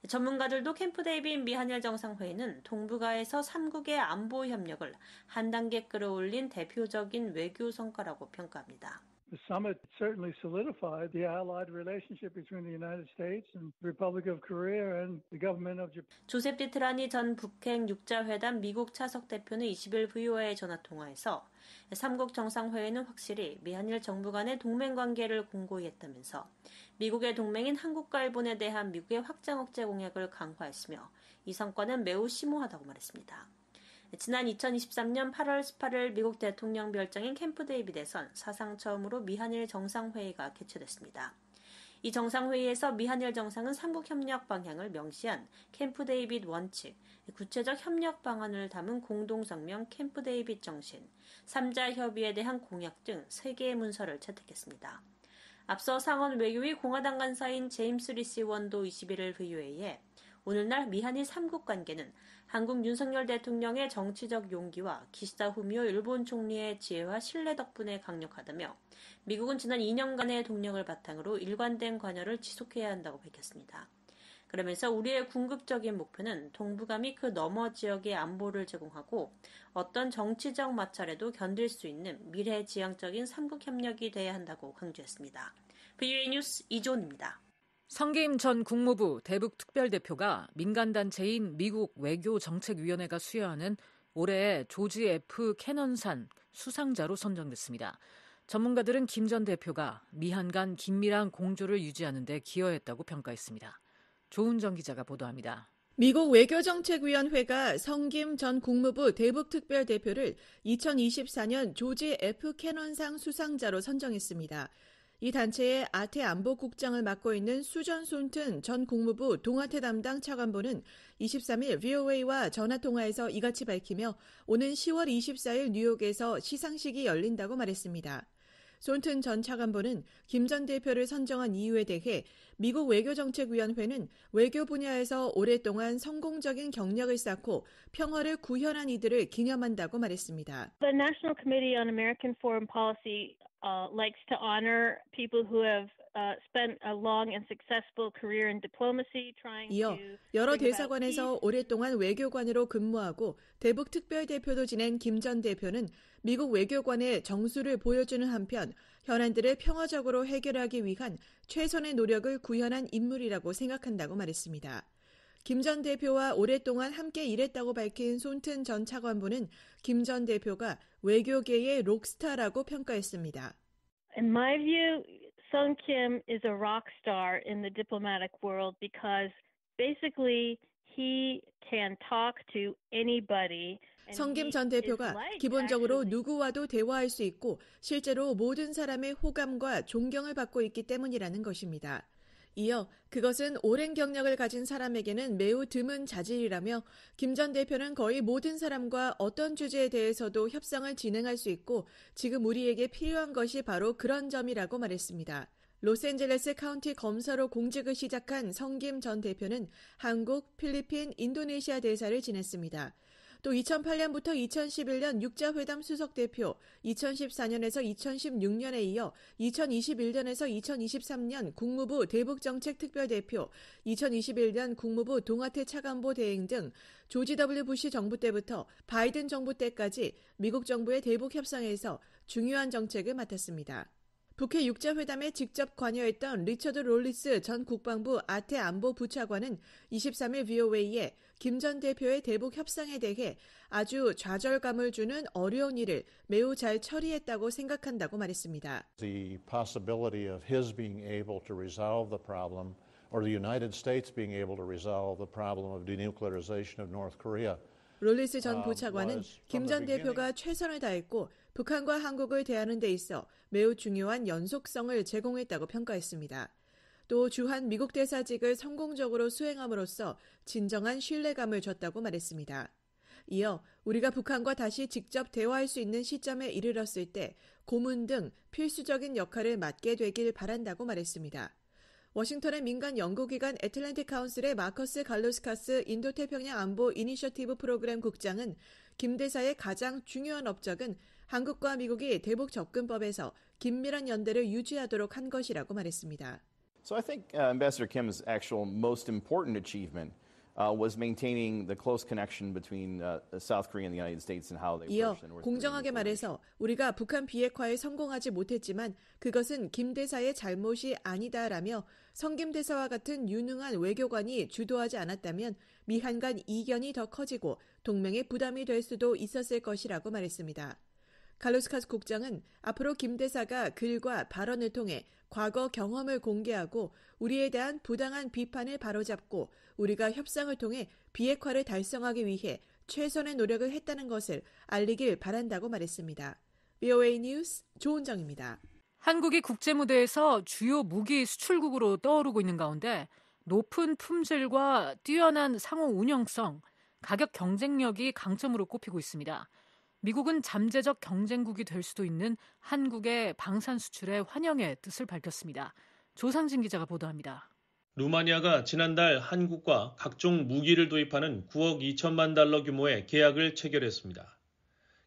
전문가들도 캠프 데이빗 미한일 정상회의는 동북아에서 삼국의 안보 협력을 한 단계 끌어올린 대표적인 외교 성과라고 평가합니다. The summit certainly solidified the allied relationship between the United States and the Republic of Korea and the government of Japan. 조셉 디트라니 전 북핵 6자회담 미국 차석 대표는 20일 VOA의 전화통화에서 3국 정상회의는 확실히 미한일 정부 간의 동맹관계를 공고히 했다면서 미국의 동맹인 한국과 일본에 대한 미국의 확장 억제 공약을 강화했으며 이 성과는 매우 심오하다고 말했습니다. 지난 2023년 8월 18일 미국 대통령 별장인 캠프 데이빗에선 사상 처음으로 미한일 정상회의가 개최됐습니다. 이 정상회의에서 미한일 정상은 삼국 협력 방향을 명시한 캠프 데이빗 원칙, 구체적 협력 방안을 담은 공동성명 캠프 데이빗 정신, 3자 협의에 대한 공약 등 3개의 문서를 채택했습니다. 앞서 상원 외교위 공화당 간사인 제임스 리시 원도 21일 VOA에 오늘날 미한일 3국 관계는 한국 윤석열 대통령의 정치적 용기와 기시다 후미오 일본 총리의 지혜와 신뢰 덕분에 강력하다며 미국은 지난 2년간의 동력을 바탕으로 일관된 관여를 지속해야 한다고 밝혔습니다. 그러면서 우리의 궁극적인 목표는 동북아 및 그 너머 지역의 안보를 제공하고 어떤 정치적 마찰에도 견딜 수 있는 미래지향적인 3국 협력이 돼야 한다고 강조했습니다. VOA 뉴스 이조은입니다. 성김 전 국무부 대북특별대표가 민간단체인 미국 외교정책위원회가 수여하는 올해 조지 F. 캐넌상 수상자로 선정됐습니다. 전문가들은 김 전 대표가 미한 간 긴밀한 공조를 유지하는 데 기여했다고 평가했습니다. 조은정 기자가 보도합니다. 미국 외교정책위원회가 성김 전 국무부 대북특별대표를 2024년 조지 F. 캐넌상 수상자로 선정했습니다. 이 단체의 아태 안보국장을 맡고 있는 수전 손튼 전 국무부 동아태 담당 차관보는 23일 VOA와 전화통화에서 이같이 밝히며 오는 10월 24일 뉴욕에서 시상식이 열린다고 말했습니다. 손튼 전 차관보는 김 전 대표를 선정한 이유에 대해 미국 외교정책위원회는 외교 분야에서 오랫동안 성공적인 경력을 쌓고 평화를 구현한 이들을 기념한다고 말했습니다. The National Committee on American Foreign Policy likes to honor people who have spent a long and successful career in diplomacy trying to 이어 여러 대사관에서 오랫동안 외교관으로 근무하고 대북 특별대표도 지낸 김 전 대표는 미국 외교관의 정수를 보여주는 한편 현안들을 평화적으로 해결하기 위한 최선의 노력을 구현한 인물이라고 생각한다고 말했습니다. 김 전 대표와 오랫동안 함께 일했다고 밝힌 손튼 전 차관보는 김 전 대표가 외교계의 록스타라고 평가했습니다. In my view, Sung Kim is a rock star in the diplomatic world because basically he can talk to anybody. 성김 전 대표가 기본적으로 누구와도 대화할 수 있고 실제로 모든 사람의 호감과 존경을 받고 있기 때문이라는 것입니다. 이어 그것은 오랜 경력을 가진 사람에게는 매우 드문 자질이라며 김 전 대표는 거의 모든 사람과 어떤 주제에 대해서도 협상을 진행할 수 있고 지금 우리에게 필요한 것이 바로 그런 점이라고 말했습니다. 로스앤젤레스 카운티 검사로 공직을 시작한 성김 전 대표는 한국, 필리핀, 인도네시아 대사를 지냈습니다. 또 2008년부터 2011년 6자회담 수석대표, 2014년에서 2016년에 이어 2021년에서 2023년 국무부 대북정책특별대표, 2021년 국무부 동아태 차관보 대행 등 조지 W. 부시 정부 때부터 바이든 정부 때까지 미국 정부의 대북 협상에서 중요한 정책을 맡았습니다. 북해 6자회담에 직접 관여했던 리처드 롤리스 전 국방부 아태 안보 부차관은 23일 VOA에 김 전 대표의 대북 협상에 대해 아주 좌절감을 주는 어려운 일을 매우 잘 처리했다고 생각한다고 말했습니다. The possibility of his being able to resolve the problem or the United States being able to resolve the problem of denuclearization of North Korea. 롤리스 전 부차관은 김 전 대표가 최선을 다했고 북한과 한국을 대하는 데 있어 매우 중요한 연속성을 제공했다고 평가했습니다. 또 주한 미국 대사직을 성공적으로 수행함으로써 진정한 신뢰감을 줬다고 말했습니다. 이어 우리가 북한과 다시 직접 대화할 수 있는 시점에 이르렀을 때 고문 등 필수적인 역할을 맡게 되길 바란다고 말했습니다. 워싱턴의 민간 연구기관 애틀랜틱 카운슬의 마커스 갈로스카스 인도태평양 안보 이니셔티브 프로그램 국장은 김 대사의 가장 중요한 업적은 한국과 미국이 대북 접근법에서 긴밀한 연대를 유지하도록 한 것이라고 말했습니다. So I think Ambassador Kim's actual most important achievement was maintaining the close connection between South Korea and the United States and how they 이어 approach the North 공정하게 Korean 말해서 우리가 북한 비핵화에 성공하지 못했지만 그것은 김 대사의 잘못이 아니다라며 성 김 대사와 같은 유능한 외교관이 주도하지 않았다면 미한 간 이견이 더 커지고 동맹의 부담이 될 수도 있었을 것이라고 말했습니다. 칼로스 카스 국장은 앞으로 김 대사가 글과 발언을 통해 과거 경험을 공개하고 우리에 대한 부당한 비판을 바로잡고 우리가 협상을 통해 비핵화를 달성하기 위해 최선의 노력을 했다는 것을 알리길 바란다고 말했습니다. VOA 뉴스 조은정입니다. 한국이 국제무대에서 주요 무기 수출국으로 떠오르고 있는 가운데 높은 품질과 뛰어난 상호 운영성, 가격 경쟁력이 강점으로 꼽히고 있습니다. 미국은 잠재적 경쟁국이 될 수도 있는 한국의 방산 수출에 환영의 뜻을 밝혔습니다. 조상진 기자가 보도합니다. 루마니아가 지난달 한국과 각종 무기를 도입하는 9억 2천만 달러 규모의 계약을 체결했습니다.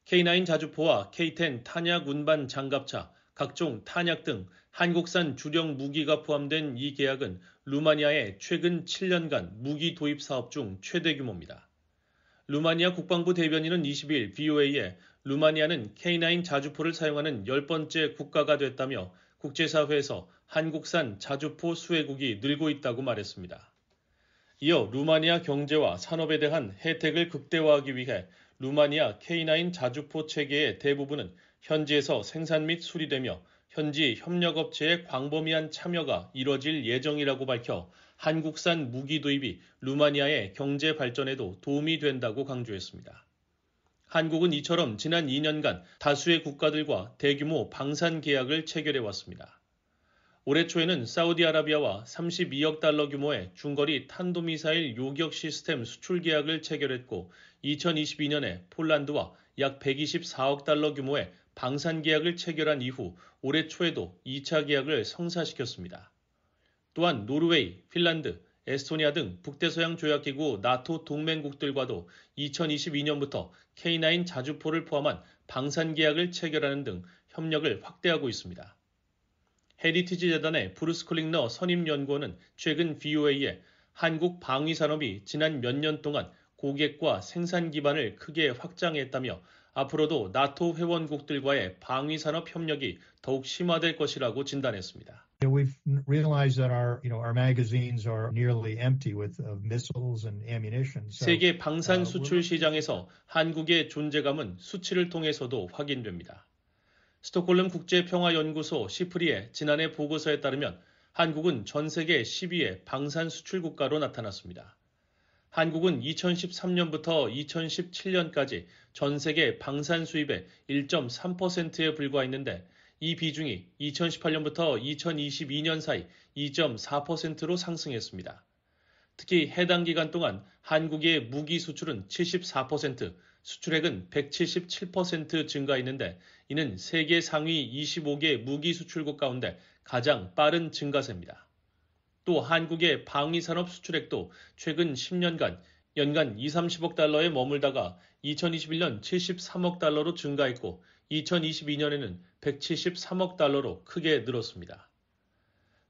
K9 자주포와 K10 탄약 운반 장갑차, 각종 탄약 등 한국산 주력 무기가 포함된 이 계약은 루마니아의 최근 7년간 무기 도입 사업 중 최대 규모입니다. 루마니아 국방부 대변인은 20일 VOA에 루마니아는 K9 자주포를 사용하는 10번째 국가가 됐다며 국제사회에서 한국산 자주포 수혜국이 늘고 있다고 말했습니다. 이어 루마니아 경제와 산업에 대한 혜택을 극대화하기 위해 루마니아 K9 자주포 체계의 대부분은 현지에서 생산 및 수리되며 현지 협력업체의 광범위한 참여가 이뤄질 예정이라고 밝혀 한국산 무기 도입이 루마니아의 경제 발전에도 도움이 된다고 강조했습니다. 한국은 이처럼 지난 2년간 다수의 국가들과 대규모 방산 계약을 체결해왔습니다. 올해 초에는 사우디아라비아와 32억 달러 규모의 중거리 탄도미사일 요격 시스템 수출 계약을 체결했고 2022년에 폴란드와 약 124억 달러 규모의 방산 계약을 체결한 이후 올해 초에도 2차 계약을 성사시켰습니다. 또한 노르웨이, 핀란드, 에스토니아 등 북대서양 조약기구 나토 동맹국들과도 2022년부터 K9 자주포를 포함한 방산 계약을 체결하는 등 협력을 확대하고 있습니다. 헤리티지 재단의 브루스 콜링너 선임연구원은 최근 VOA에 한국 방위산업이 지난 몇 년 동안 고객과 생산 기반을 크게 확장했다며 앞으로도 나토 회원국들과의 방위산업 협력이 더욱 심화될 것이라고 진단했습니다. We've realized that our magazines are nearly empty with missiles and ammunition. 세계 방산 수출 시장에서 한국의 존재감은 수치를 통해서도 확인됩니다. 스톡홀름 국제평화연구소 시프리의 지난해 보고서에 따르면 한국은 전 세계 10위의 방산 수출 국가로 나타났습니다. 한국은 2013년부터 2017년까지 전 세계 방산 수입의 1.3%에 불과했는데 이 비중이 2018년부터 2022년 사이 2.4%로 상승했습니다. 특히 해당 기간 동안 한국의 무기 수출은 74%, 수출액은 177% 증가했는데 이는 세계 상위 25개 무기 수출국 가운데 가장 빠른 증가세입니다. 또 한국의 방위산업 수출액도 최근 10년간 연간 2~30억 달러에 머물다가 2021년 73억 달러로 증가했고 2022년에는 173억 달러로 크게 늘었습니다.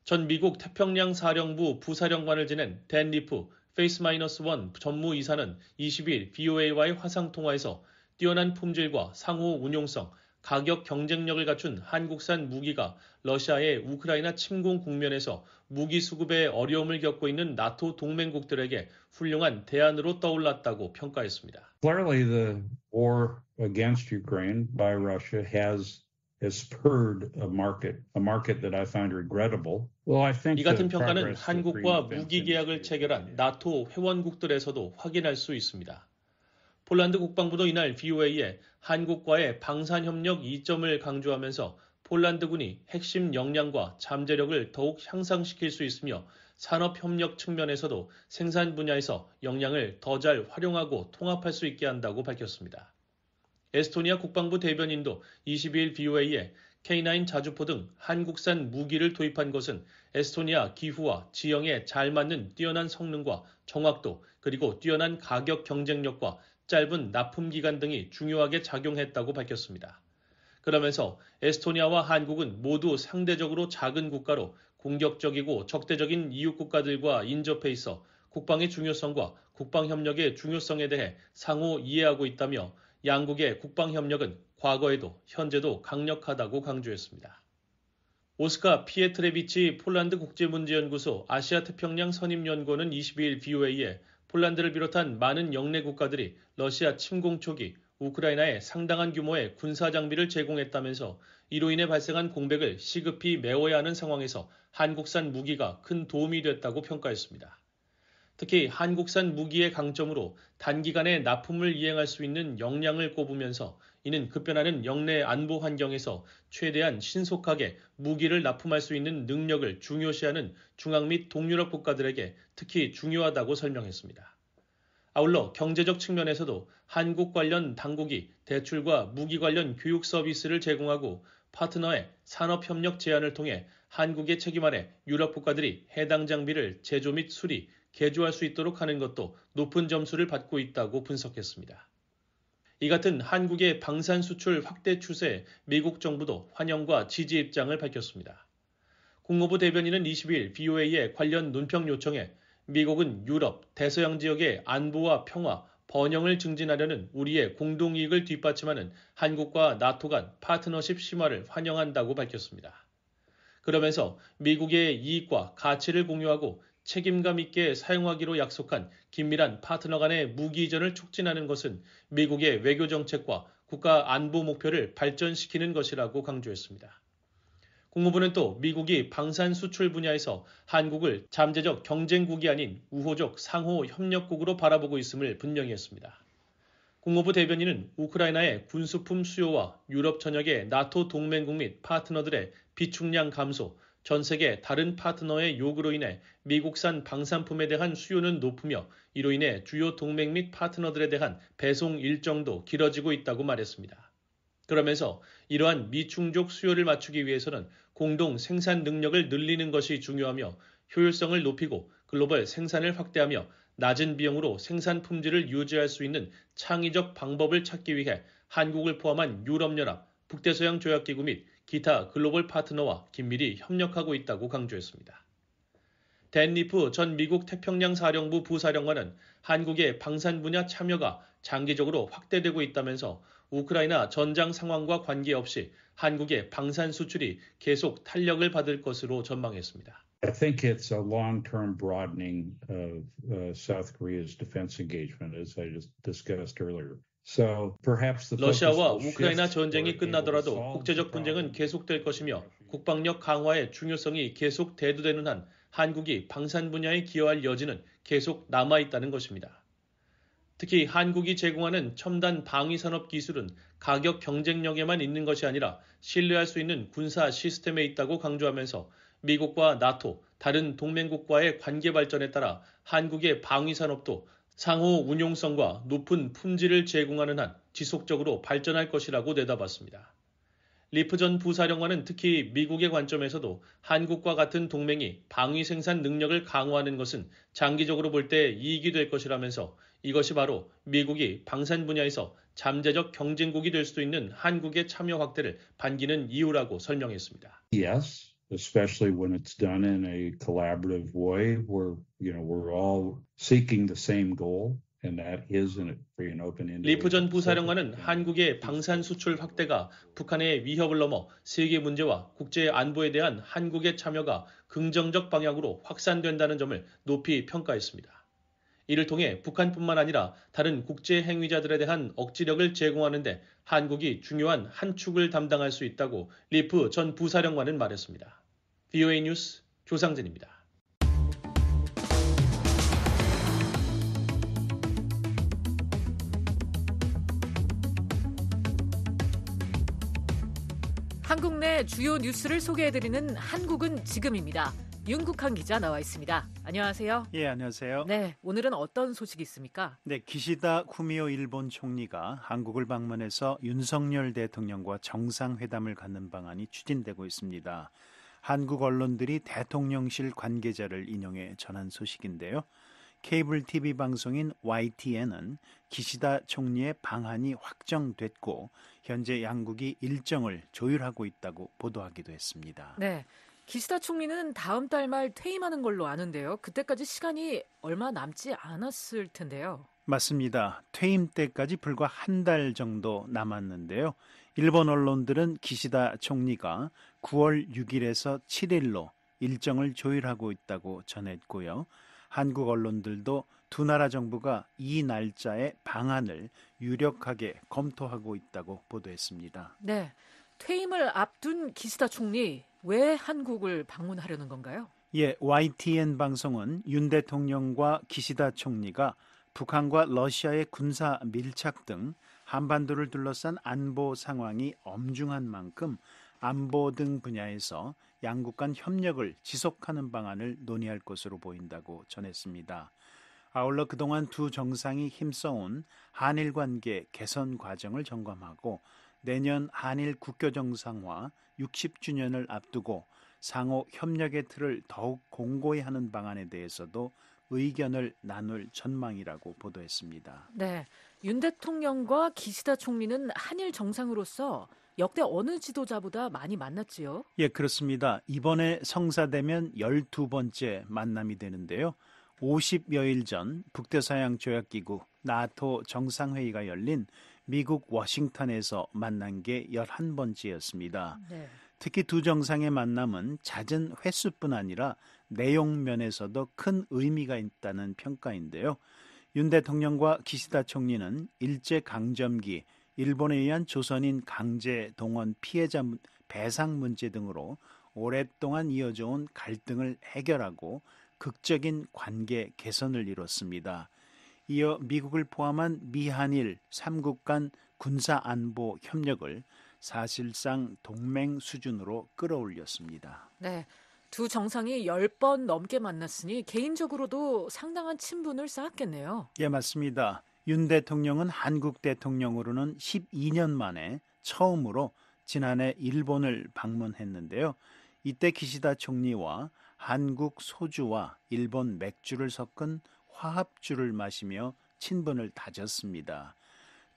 전 미국 태평양 사령부 부사령관을 지낸 댄 리프 페이스-1 전무이사는 20일 VOA와의 화상통화에서 뛰어난 품질과 상호 운용성, 가격 경쟁력을 갖춘 한국산 무기가 러시아의 우크라이나 침공 국면에서 무기 수급에 어려움을 겪고 있는 나토 동맹국들에게 훌륭한 대안으로 떠올랐다고 평가했습니다. Clearly, the war against Ukraine by Russia has spurred a market that I find regrettable. Well, I think 이 같은 평가는 한국과 무기 계약을 체결한 나토 회원국들에서도 확인할 수 있습니다. 폴란드 국방부도 이날 VOA에 한국과의 방산협력 이점을 강조하면서 폴란드군이 핵심 역량과 잠재력을 더욱 향상시킬 수 있으며 산업협력 측면에서도 생산 분야에서 역량을 더 잘 활용하고 통합할 수 있게 한다고 밝혔습니다. 에스토니아 국방부 대변인도 22일 VOA에 K9 자주포 등 한국산 무기를 도입한 것은 에스토니아 기후와 지형에 잘 맞는 뛰어난 성능과 정확도 그리고 뛰어난 가격 경쟁력과 짧은 납품 기간 등이 중요하게 작용했다고 밝혔습니다. 그러면서 에스토니아와 한국은 모두 상대적으로 작은 국가로 공격적이고 적대적인 이웃 국가들과 인접해 있어 국방의 중요성과 국방협력의 중요성에 대해 상호 이해하고 있다며 양국의 국방협력은 과거에도 현재도 강력하다고 강조했습니다. 오스카 피에트레비치 폴란드 국제문제연구소 아시아태평양 선임연구원은 22일 BOA에 폴란드를 비롯한 많은 영내 국가들이 러시아 침공 초기 우크라이나에 상당한 규모의 군사장비를 제공했다면서 이로 인해 발생한 공백을 시급히 메워야 하는 상황에서 한국산 무기가 큰 도움이 됐다고 평가했습니다. 특히 한국산 무기의 강점으로 단기간에 납품을 이행할 수 있는 역량을 꼽으면서 이는 급변하는 영내 안보 환경에서 최대한 신속하게 무기를 납품할 수 있는 능력을 중요시하는 중앙 및 동유럽 국가들에게 특히 중요하다고 설명했습니다. 아울러 경제적 측면에서도 한국 관련 당국이 대출과 무기 관련 교육 서비스를 제공하고 파트너의 산업협력 제안을 통해 한국의 책임 아래 유럽 국가들이 해당 장비를 제조 및 수리, 개조할 수 있도록 하는 것도 높은 점수를 받고 있다고 분석했습니다. 이 같은 한국의 방산 수출 확대 추세에 미국 정부도 환영과 지지 입장을 밝혔습니다. 국무부 대변인은 20일 BOA의 관련 논평 요청에 미국은 유럽, 대서양 지역의 안보와 평화, 번영을 증진하려는 우리의 공동이익을 뒷받침하는 한국과 나토 간 파트너십 심화를 환영한다고 밝혔습니다. 그러면서 미국의 이익과 가치를 공유하고 책임감 있게 사용하기로 약속한 긴밀한 파트너 간의 무기 이전을 촉진하는 것은 미국의 외교 정책과 국가 안보 목표를 발전시키는 것이라고 강조했습니다. 국무부는 또 미국이 방산 수출 분야에서 한국을 잠재적 경쟁국이 아닌 우호적 상호 협력국으로 바라보고 있음을 분명히 했습니다. 국무부 대변인은 우크라이나의 군수품 수요와 유럽 전역의 나토 동맹국 및 파트너들의 비축량 감소, 전 세계 다른 파트너의 요구로 인해 미국산 방산품에 대한 수요는 높으며 이로 인해 주요 동맹 및 파트너들에 대한 배송 일정도 길어지고 있다고 말했습니다. 그러면서 이러한 미충족 수요를 맞추기 위해서는 공동 생산 능력을 늘리는 것이 중요하며 효율성을 높이고 글로벌 생산을 확대하며 낮은 비용으로 생산 품질을 유지할 수 있는 창의적 방법을 찾기 위해 한국을 포함한 유럽연합, 북대서양 조약기구 및 기타 글로벌 파트너와 긴밀히 협력하고 있다고 강조했습니다. 댄 리프 전 미국 태평양 사령부 부사령관은 한국의 방산 분야 참여가 장기적으로 확대되고 있다면서 우크라이나 전장 상황과 관계없이 한국의 방산 수출이 계속 탄력을 받을 것으로 전망했습니다. I think it's a long-term broadening of South Korea's defense engagement, as I just discussed earlier. 러시아와 우크라이나 전쟁이 끝나더라도 국제적 분쟁은 계속될 것이며 국방력 강화의 중요성이 계속 대두되는 한 한국이 방산 분야에 기여할 여지는 계속 남아있다는 것입니다. 특히 한국이 제공하는 첨단 방위산업 기술은 가격 경쟁력에만 있는 것이 아니라 신뢰할 수 있는 군사 시스템에 있다고 강조하면서 미국과 나토, 다른 동맹국과의 관계 발전에 따라 한국의 방위산업도 상호 운용성과 높은 품질을 제공하는 한 지속적으로 발전할 것이라고 내다봤습니다. 리프 전 부사령관은 특히 미국의 관점에서도 한국과 같은 동맹이 방위 생산 능력을 강화하는 것은 장기적으로 볼 때 이익이 될 것이라면서 이것이 바로 미국이 방산 분야에서 잠재적 경쟁국이 될 수 있는 한국의 참여 확대를 반기는 이유라고 설명했습니다. Yes. Especially when it's done in a collaborative way where, we're all seeking the same goal, and that is in a free and open Indo-Pacific. 리프 전 부사령관은 한국의 방산 수출 확대가 북한의 위협을 넘어 세계 문제와 국제 안보에 대한 한국의 참여가 긍정적 방향으로 확산된다는 점을 높이 평가했습니다. 이를 통해 북한뿐만 아니라 다른 국제 행위자들에 대한 억지력을 제공하는 데 한국이 중요한 한 축을 담당할 수 있다고 리프 전 부사령관은 말했습니다. VOA 뉴스 조상진입니다. 한국 내 주요 뉴스를 소개해드리는 한국은 지금입니다. 윤국한 기자 나와 있습니다. 안녕하세요. 예, 안녕하세요. 네, 오늘은 어떤 소식이 있습니까? 네, 기시다 후미오 일본 총리가 한국을 방문해서 윤석열 대통령과 정상회담을 갖는 방안이 추진되고 있습니다. 한국 언론들이 대통령실 관계자를 인용해 전한 소식인데요. 케이블 TV 방송인 YTN은 기시다 총리의 방한이 확정됐고 현재 양국이 일정을 조율하고 있다고 보도하기도 했습니다. 네. 기시다 총리는 다음 달 말 퇴임하는 걸로 아는데요. 그때까지 시간이 얼마 남지 않았을 텐데요. 맞습니다. 퇴임 때까지 불과 한 달 정도 남았는데요. 일본 언론들은 기시다 총리가 9월 6일에서 7일로 일정을 조율하고 있다고 전했고요. 한국 언론들도 두 나라 정부가 이 날짜의 방안을 유력하게 검토하고 있다고 보도했습니다. 네, 퇴임을 앞둔 기시다 총리, 왜 한국을 방문하려는 건가요? 예, YTN 방송은 윤 대통령과 기시다 총리가 북한과 러시아의 군사 밀착 등 한반도를 둘러싼 안보 상황이 엄중한 만큼 안보 등 분야에서 양국 간 협력을 지속하는 방안을 논의할 것으로 보인다고 전했습니다. 아울러 그동안 두 정상이 힘써온 한일 관계 개선 과정을 점검하고 내년 한일 국교 정상화 60주년을 앞두고 상호 협력의 틀을 더욱 공고히 하는 방안에 대해서도 의견을 나눌 전망이라고 보도했습니다. 네, 윤 대통령과 기시다 총리는 한일 정상으로서 역대 어느 지도자보다 많이 만났지요? 예, 그렇습니다. 이번에 성사되면 12번째 만남이 되는데요. 50여일 전 북대서양조약기구 나토 정상회의가 열린 미국 워싱턴에서 만난 게 11번째였습니다. 네. 특히 두 정상의 만남은 잦은 횟수뿐 아니라 내용 면에서도 큰 의미가 있다는 평가인데요. 윤 대통령과 기시다 총리는 일제강점기 일본에 의한 조선인 강제 동원 피해자 배상 문제 등으로 오랫동안 이어져온 갈등을 해결하고 극적인 관계 개선을 이뤘습니다. 이어 미국을 포함한 미한일 3국 간 군사안보 협력을 사실상 동맹 수준으로 끌어올렸습니다. 네, 두 정상이 10번 넘게 만났으니 개인적으로도 상당한 친분을 쌓았겠네요. 예, 맞습니다. 윤 대통령은 한국 대통령으로는 12년 만에 처음으로 지난해 일본을 방문했는데요. 이때 기시다 총리와 한국 소주와 일본 맥주를 섞은 화합주를 마시며 친분을 다졌습니다.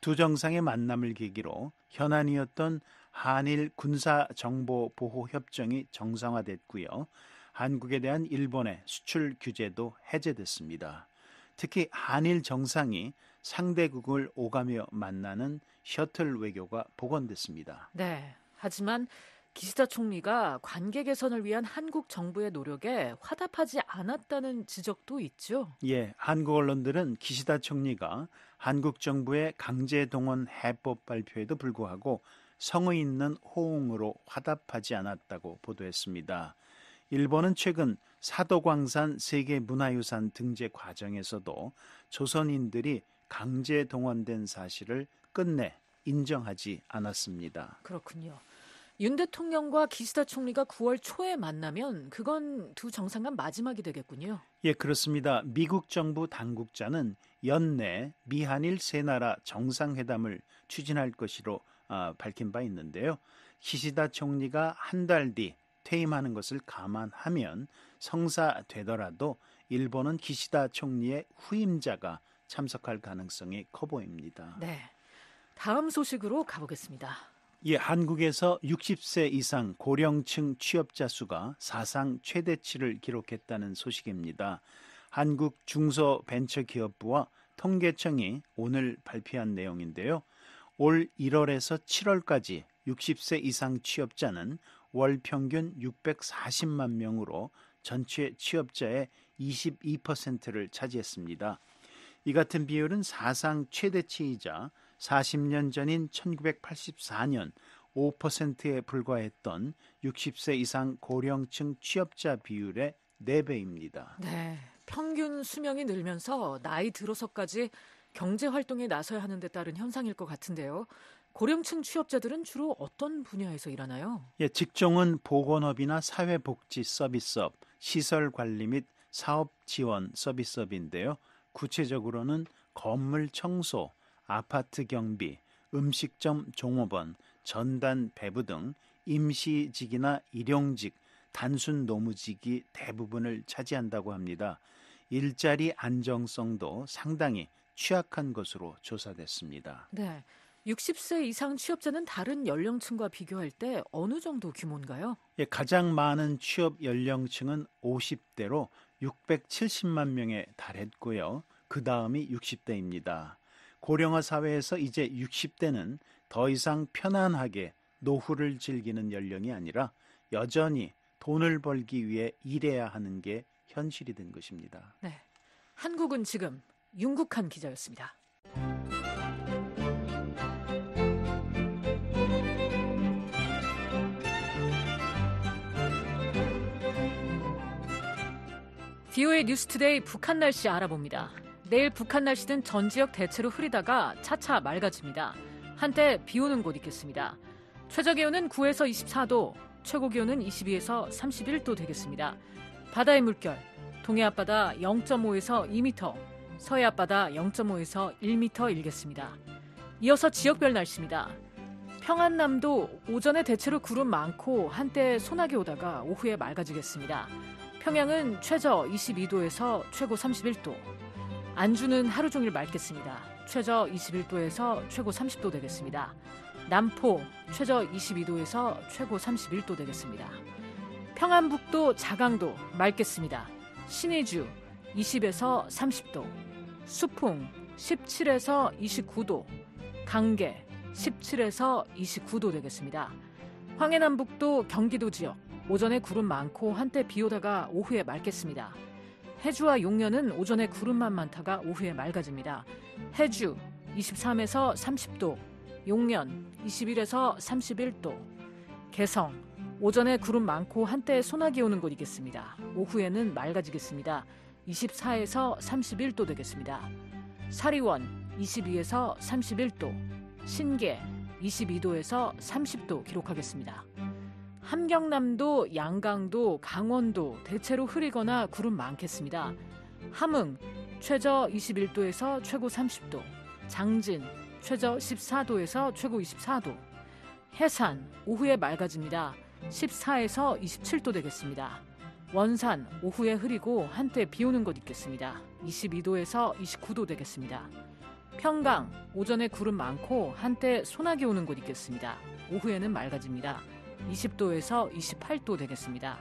두 정상의 만남을 계기로 현안이었던 한일 군사정보보호협정이 정상화됐고요. 한국에 대한 일본의 수출 규제도 해제됐습니다. 특히 한일 정상이 상대국을 오가며 만나는 셔틀 외교가 복원됐습니다. 네, 하지만 기시다 총리가 관계 개선을 위한 한국 정부의 노력에 화답하지 않았다는 지적도 있죠. 예, 한국 언론들은 기시다 총리가 한국 정부의 강제 동원 해법 발표에도 불구하고 성의 있는 호응으로 화답하지 않았다고 보도했습니다. 일본은 최근 사도광산 세계문화유산 등재 과정에서도 조선인들이 강제 동원된 사실을 끝내 인정하지 않았습니다. 그렇군요. 윤 대통령과 기시다 총리가 9월 초에 만나면 그건 두 정상 간 마지막이 되겠군요. 예, 그렇습니다. 미국 정부 당국자는 연내 미한일 세 나라 정상회담을 추진할 것으로 밝힌 바 있는데요. 기시다 총리가 한 달 뒤 퇴임하는 것을 감안하면 성사되더라도 일본은 기시다 총리의 후임자가 참석할 가능성이 커 보입니다. 네, 다음 소식으로 가보겠습니다. 예, 한국에서 60세 이상 고령층 취업자 수가 사상 최대치를 기록했다는 소식입니다. 한국 중소벤처기업부와 통계청이 오늘 발표한 내용인데요. 올 1월에서 7월까지 60세 이상 취업자는 월 평균 640만 명으로 전체 취업자의 22%를 차지했습니다. 이 같은 비율은 사상 최대치이자 40년 전인 1984년 5%에 불과했던 60세 이상 고령층 취업자 비율의 4배입니다. 네, 평균 수명이 늘면서 나이 들어서까지 경제활동에 나서야 하는 데 따른 현상일 것 같은데요. 고령층 취업자들은 주로 어떤 분야에서 일하나요? 예, 직종은 보건업이나 사회복지 서비스업, 시설관리 및 사업지원 서비스업인데요. 구체적으로는 건물 청소, 아파트 경비, 음식점 종업원, 전단 배부 등 임시직이나 일용직, 단순 노무직이 대부분을 차지한다고 합니다. 일자리 안정성도 상당히 취약한 것으로 조사됐습니다. 네, 60세 이상 취업자는 다른 연령층과 비교할 때 어느 정도 규모인가요? 예, 가장 많은 취업 연령층은 50대로 670만 명에 달했고요. 그 다음이 60대입니다. 고령화 사회에서 이제 60대는 더 이상 편안하게 노후를 즐기는 연령이 아니라 여전히 돈을 벌기 위해 일해야 하는 게 현실이 된 것입니다. 네, 한국은 지금 윤국한 기자였습니다. VOA 뉴스투데이 북한 날씨 알아봅니다. 내일 북한 날씨는 전 지역 대체로 흐리다가 차차 맑아집니다. 한때 비 오는 곳 있겠습니다. 최저기온은 9에서 24도, 최고기온은 22에서 31도 되겠습니다. 바다의 물결, 동해 앞바다 0.5에서 2m, 서해 앞바다 0.5에서 1m 일겠습니다. 이어서 지역별 날씨입니다. 평안남도 오전에 대체로 구름 많고 한때 소나기 오다가 오후에 맑아지겠습니다. 평양은 최저 22도에서 최고 31도, 안주는 하루 종일 맑겠습니다. 최저 21도에서 최고 30도 되겠습니다. 남포 최저 22도에서 최고 31도 되겠습니다. 평안북도 자강도 맑겠습니다. 신의주 20에서 30도, 수풍 17에서 29도, 강계 17에서 29도 되겠습니다. 황해남북도 경기도 지역 오전에 구름 많고 한때 비 오다가 오후에 맑겠습니다. 해주와 용년은 오전에 구름만 많다가 오후에 맑아집니다. 해주 23에서 30도, 용년 21에서 31도, 개성 오전에 구름 많고 한때 소나기 오는 곳이겠습니다. 오후에는 맑아지겠습니다. 24에서 31도 되겠습니다. 사리원 22에서 31도, 신계 22도에서 30도 기록하겠습니다. 함경남도, 양강도, 강원도 대체로 흐리거나 구름 많겠습니다. 함흥 최저 21도에서 최고 30도, 장진 최저 14도에서 최고 24도, 해산 오후에 맑아집니다. 14에서 27도 되겠습니다. 원산 오후에 흐리고 한때 비 오는 곳 있겠습니다. 22도에서 29도 되겠습니다. 평강 오전에 구름 많고 한때 소나기 오는 곳 있겠습니다. 오후에는 맑아집니다. 20도에서 28도 되겠습니다.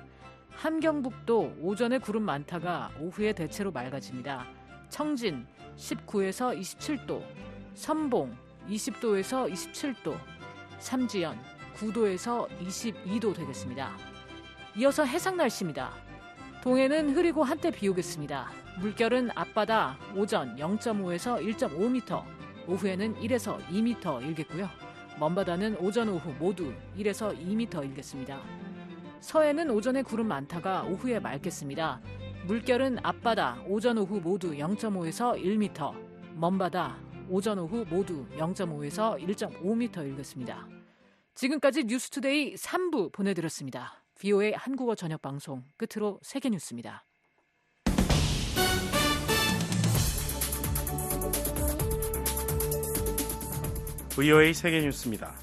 함경북도 오전에 구름 많다가 오후에 대체로 맑아집니다. 청진 19에서 27도, 선봉 20도에서 27도, 삼지연 9도에서 22도 되겠습니다. 이어서 해상 날씨입니다. 동해는 흐리고 한때 비 오겠습니다. 물결은 앞바다 오전 0.5에서 1.5m, 오후에는 1에서 2m 일겠고요. 먼바다는 오전 오후 모두 1에서 2m 일겠습니다. 서해는 오전에 구름 많다가 오후에 맑겠습니다. 물결은 앞바다 오전 오후 모두 0.5에서 1m, 먼바다 오전 오후 모두 0.5에서 1.5m 일겠습니다. 지금까지 뉴스투데이 3부 보내드렸습니다. VOA 한국어 저녁 방송 끝으로 세계뉴스입니다. VOA 세계뉴스입니다.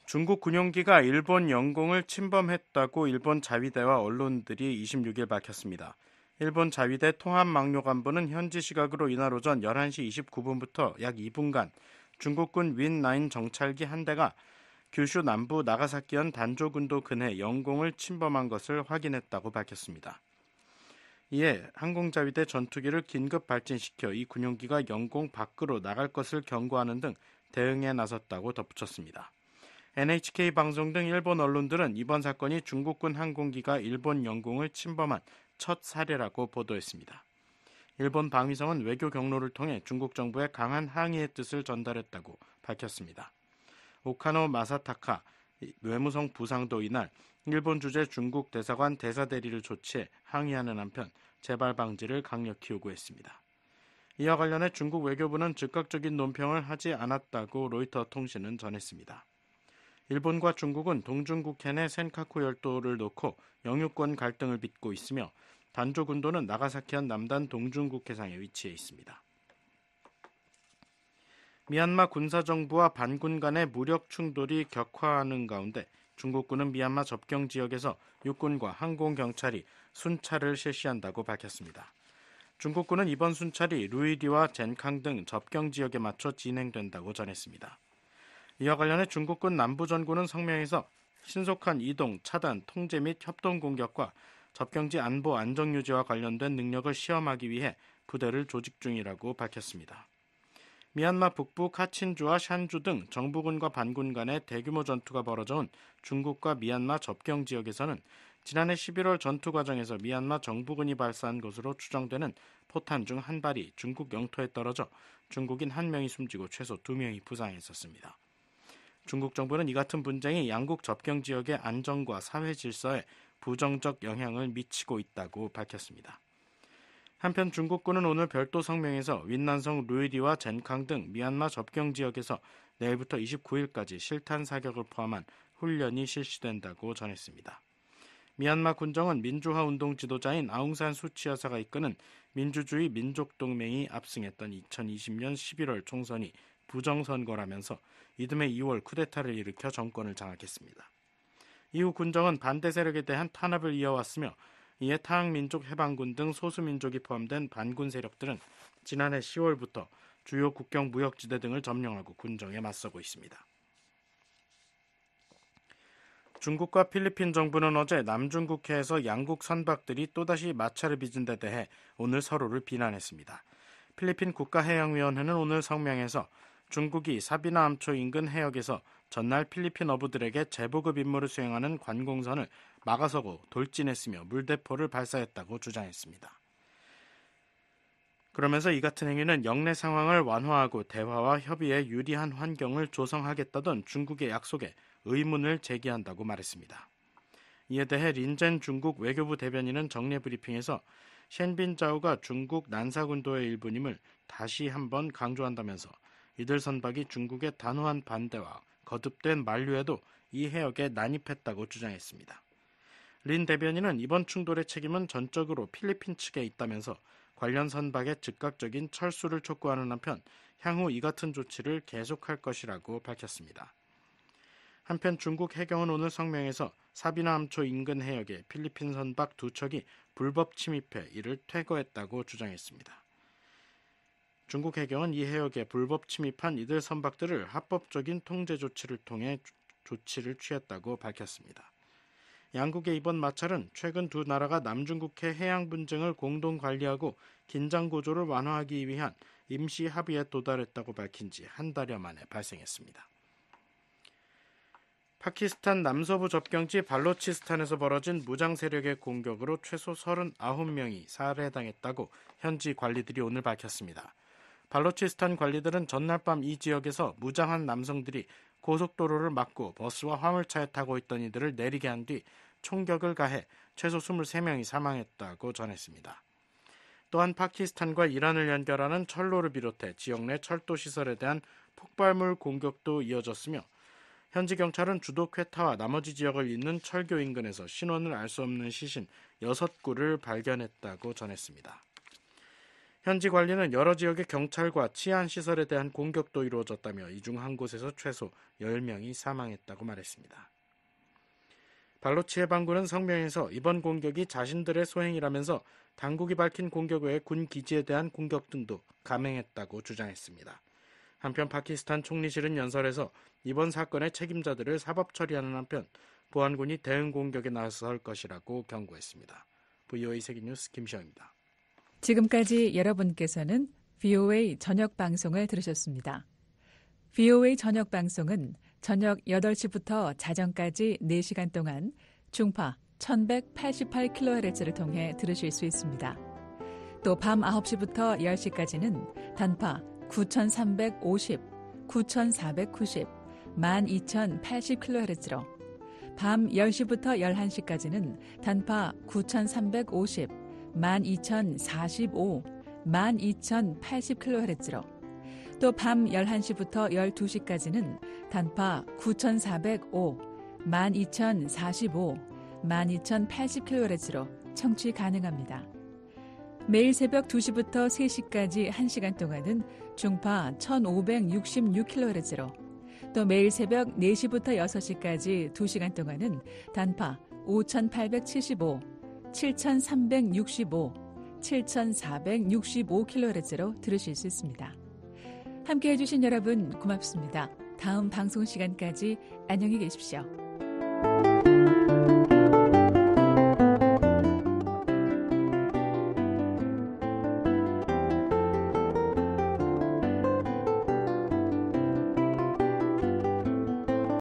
중국 군용기가 일본 영공을 침범했다고 일본 자위대와 언론들이 26일 밝혔습니다. 일본 자위대 통합막로간부는 현지 시각으로 이날 오전 11시 29분부터 약 2분간 중국군 윈9 정찰기 한 대가 규슈 남부 나가사키현 단조군도 근해 영공을 침범한 것을 확인했다고 밝혔습니다. 이에 항공자위대 전투기를 긴급 발진시켜 이 군용기가 영공 밖으로 나갈 것을 경고하는 등 대응에 나섰다고 덧붙였습니다. NHK 방송 등 일본 언론들은 이번 사건이 중국군 항공기가 일본 영공을 침범한 첫 사례라고 보도했습니다. 일본 방위성은 외교 경로를 통해 중국 정부에 강한 항의의 뜻을 전달했다고 밝혔습니다. 오카노 마사타카 외무성 부상도 이날 일본 주재 중국 대사관 대사대리를 조치해 항의하는 한편 재발 방지를 강력히 요구했습니다. 이와 관련해 중국 외교부는 즉각적인 논평을 하지 않았다고 로이터 통신은 전했습니다. 일본과 중국은 동중국해내 센카쿠 열도를 놓고 영유권 갈등을 빚고 있으며 단조군도는 나가사키현 남단 동중국해상에 위치해 있습니다. 미얀마 군사정부와 반군 간의 무력 충돌이 격화하는 가운데 중국군은 미얀마 접경 지역에서 육군과 항공경찰이 순찰을 실시한다고 밝혔습니다. 중국군은 이번 순찰이 루이디와 젠캉 등 접경 지역에 맞춰 진행된다고 전했습니다. 이와 관련해 중국군 남부전군은 성명에서 신속한 이동, 차단, 통제 및 협동 공격과 접경지 안보 안정유지와 관련된 능력을 시험하기 위해 부대를 조직 중이라고 밝혔습니다. 미얀마 북부 카친주와 샨주 등 정부군과 반군 간의 대규모 전투가 벌어져 온 중국과 미얀마 접경 지역에서는 지난해 11월 전투 과정에서 미얀마 정부군이 발사한 것으로 추정되는 포탄 중 한 발이 중국 영토에 떨어져 중국인 1명이 숨지고 최소 2명이 부상했었습니다. 중국 정부는 이 같은 분쟁이 양국 접경 지역의 안정과 사회 질서에 부정적 영향을 미치고 있다고 밝혔습니다. 한편 중국군은 오늘 별도 성명에서 윈난성 루이디와 젠캉 등 미얀마 접경 지역에서 내일부터 29일까지 실탄 사격을 포함한 훈련이 실시된다고 전했습니다. 미얀마 군정은 민주화 운동 지도자인 아웅산 수치 여사가 이끄는 민주주의 민족동맹이 압승했던 2020년 11월 총선이 부정선거라면서 이듬해 2월 쿠데타를 일으켜 정권을 장악했습니다. 이후 군정은 반대 세력에 대한 탄압을 이어왔으며 이에 타항민족해방군 등 소수민족이 포함된 반군 세력들은 지난해 10월부터 주요 국경 무역지대 등을 점령하고 군정에 맞서고 있습니다. 중국과 필리핀 정부는 어제 남중국해에서 양국 선박들이 또다시 마찰을 빚은 데 대해 오늘 서로를 비난했습니다. 필리핀 국가해양위원회는 오늘 성명에서 중국이 사비나암초 인근 해역에서 전날 필리핀 어부들에게 제보급 임무를 수행하는 관공선을 막아서고 돌진했으며 물대포를 발사했다고 주장했습니다. 그러면서 이 같은 행위는 영내 상황을 완화하고 대화와 협의에 유리한 환경을 조성하겠다던 중국의 약속에 의문을 제기한다고 말했습니다. 이에 대해 린젠 중국 외교부 대변인은 정례 브리핑에서 셴빈자오가 중국 난사군도의 일부임을 다시 한번 강조한다면서 이들 선박이 중국의 단호한 반대와 거듭된 만류에도 이 해역에 난입했다고 주장했습니다. 린 대변인은 이번 충돌의 책임은 전적으로 필리핀 측에 있다면서 관련 선박의 즉각적인 철수를 촉구하는 한편 향후 이 같은 조치를 계속할 것이라고 밝혔습니다. 한편 중국 해경은 오늘 성명에서 사비나암초 인근 해역에 필리핀 선박 2척이 불법 침입해 이를 퇴거했다고 주장했습니다. 중국 해경은 이 해역에 불법 침입한 이들 선박들을 합법적인 통제 조치를 통해 조치를 취했다고 밝혔습니다. 양국의 이번 마찰은 최근 두 나라가 남중국해 해양 분쟁을 공동 관리하고 긴장 고조를 완화하기 위한 임시 합의에 도달했다고 밝힌 지 한 달여 만에 발생했습니다. 파키스탄 남서부 접경지 발로치스탄에서 벌어진 무장 세력의 공격으로 최소 39명이 살해당했다고 현지 관리들이 오늘 밝혔습니다. 발로치스탄 관리들은 전날 밤 이 지역에서 무장한 남성들이 고속도로를 막고 버스와 화물차에 타고 있던 이들을 내리게 한 뒤 총격을 가해 최소 23명이 사망했다고 전했습니다. 또한 파키스탄과 이란을 연결하는 철로를 비롯해 지역 내 철도 시설에 대한 폭발물 공격도 이어졌으며 현지 경찰은 주도 퀘타와 나머지 지역을 잇는 철교 인근에서 신원을 알 수 없는 시신 6구를 발견했다고 전했습니다. 현지 관리는 여러 지역의 경찰과 치안 시설에 대한 공격도 이루어졌다며 이 중 한 곳에서 최소 10명이 사망했다고 말했습니다. 발로치 해방군은 성명에서 이번 공격이 자신들의 소행이라면서 당국이 밝힌 공격 외에 군 기지에 대한 공격 등도 감행했다고 주장했습니다. 한편 파키스탄 총리실은 연설에서 이번 사건의 책임자들을 사법 처리하는 한편 보안군이 대응 공격에 나설 것이라고 경고했습니다. VOA 세계뉴스 김시영입니다. 지금까지 여러분께서는 VOA 저녁 방송을 들으셨습니다. VOA 저녁 방송은 저녁 8시부터 자정까지 4시간 동안 중파 1188kHz를 통해 들으실 수 있습니다. 또 밤 9시부터 10시까지는 단파 9350, 9490, 12080kHz로 밤 10시부터 11시까지는 단파 9350, 12045, 12080kHz로 또 밤 11시부터 12시까지는 단파 9405, 12045, 12080kHz로 청취 가능합니다. 매일 새벽 2시부터 3시까지 1시간 동안은 중파 1566kHz로 또 매일 새벽 4시부터 6시까지 2시간 동안은 단파 5875, 7365, 7,465kHz로 들으실 수 있습니다. 함께해 주신 여러분 고맙습니다. 다음 방송 시간까지 안녕히 계십시오.